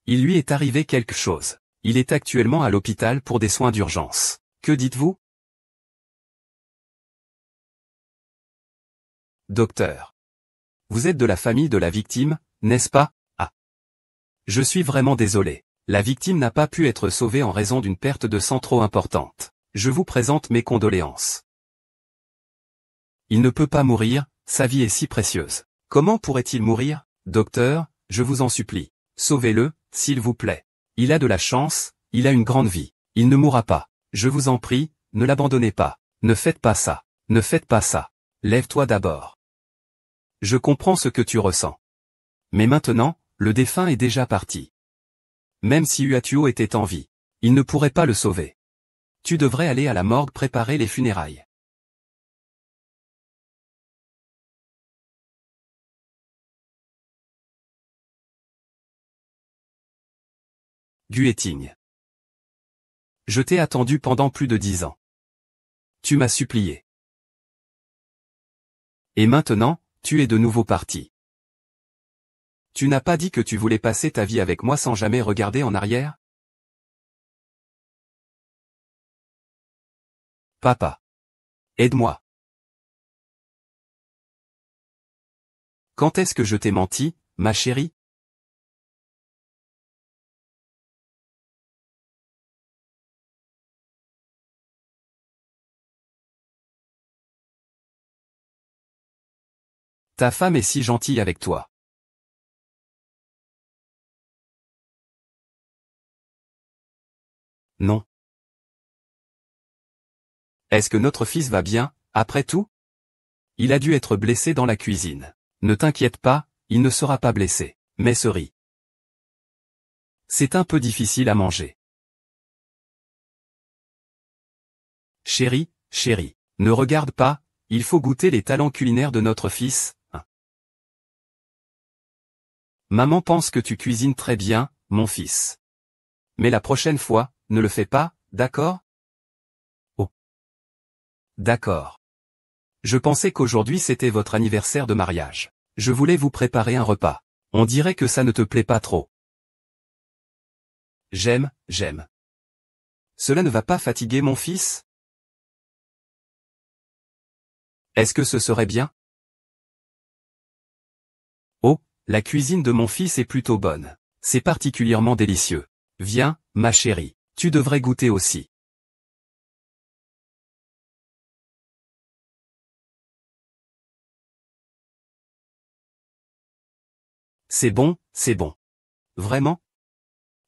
[SPEAKER 1] Il lui est arrivé quelque chose. Il est actuellement à l'hôpital pour des soins d'urgence. Que dites-vous? Docteur. Vous êtes de la famille de la victime, n'est-ce pas? Ah. Je suis vraiment désolé. La victime n'a pas pu être sauvée en raison d'une perte de sang trop importante. Je vous présente mes condoléances. Il ne peut pas mourir, sa vie est si précieuse. Comment pourrait-il mourir? Docteur, je vous en supplie. Sauvez-le, s'il vous plaît. Il a de la chance, il a une grande vie. Il ne mourra pas. Je vous en prie, ne l'abandonnez pas. Ne faites pas ça. Ne faites pas ça. Lève-toi d'abord. Je comprends ce que tu ressens. Mais maintenant, le défunt est déjà parti. Même si Huatuo était en vie, il ne pourrait pas le sauver. Tu devrais aller à la morgue préparer les funérailles. Gueting. Je t'ai attendu pendant plus de 10 ans. Tu m'as supplié. Et maintenant, tu es de nouveau parti. Tu n'as pas dit que tu voulais passer ta vie avec moi sans jamais regarder en arrière? Papa. Aide-moi. Quand est-ce que je t'ai menti, ma chérie? Ta femme est si gentille avec toi. Non. Est-ce que notre fils va bien, après tout? Il a dû être blessé dans la cuisine. Ne t'inquiète pas, il ne sera pas blessé. Mais ce riz. C'est un peu difficile à manger. Chérie, ne regarde pas, il faut goûter les talents culinaires de notre fils, hein. Maman pense que tu cuisines très bien, mon fils. Mais la prochaine fois, ne le fais pas, d'accord? Oh. D'accord. Je pensais qu'aujourd'hui c'était votre anniversaire de mariage. Je voulais vous préparer un repas. On dirait que ça ne te plaît pas trop. J'aime. Cela ne va pas fatiguer mon fils? Est-ce que ce serait bien? Oh, la cuisine de mon fils est plutôt bonne. C'est particulièrement délicieux. Viens, ma chérie, tu devrais goûter aussi. C'est bon, c'est bon. Vraiment?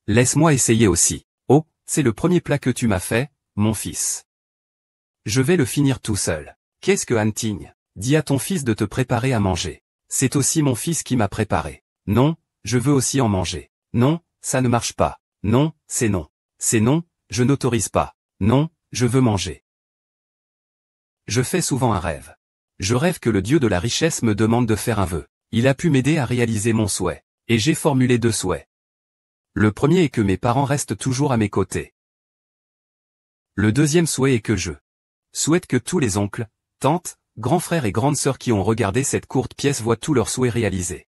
[SPEAKER 1] Laisse-moi essayer aussi. Oh, c'est le premier plat que tu m'as fait, mon fils. Je vais le finir tout seul. Qu'est-ce que Antigne? Dis à ton fils de te préparer à manger. C'est aussi mon fils qui m'a préparé. Non, je veux aussi en manger. Non, ça ne marche pas. Non, c'est non. C'est non, je n'autorise pas. Non, je veux manger. Je fais souvent un rêve. Je rêve que le Dieu de la richesse me demande de faire un vœu. Il a pu m'aider à réaliser mon souhait. Et j'ai formulé 2 souhaits. Le premier est que mes parents restent toujours à mes côtés. Le deuxième souhait est que je souhaite que tous les oncles, tantes, grands frères et grandes sœurs qui ont regardé cette courte pièce voient tous leurs souhaits réalisés.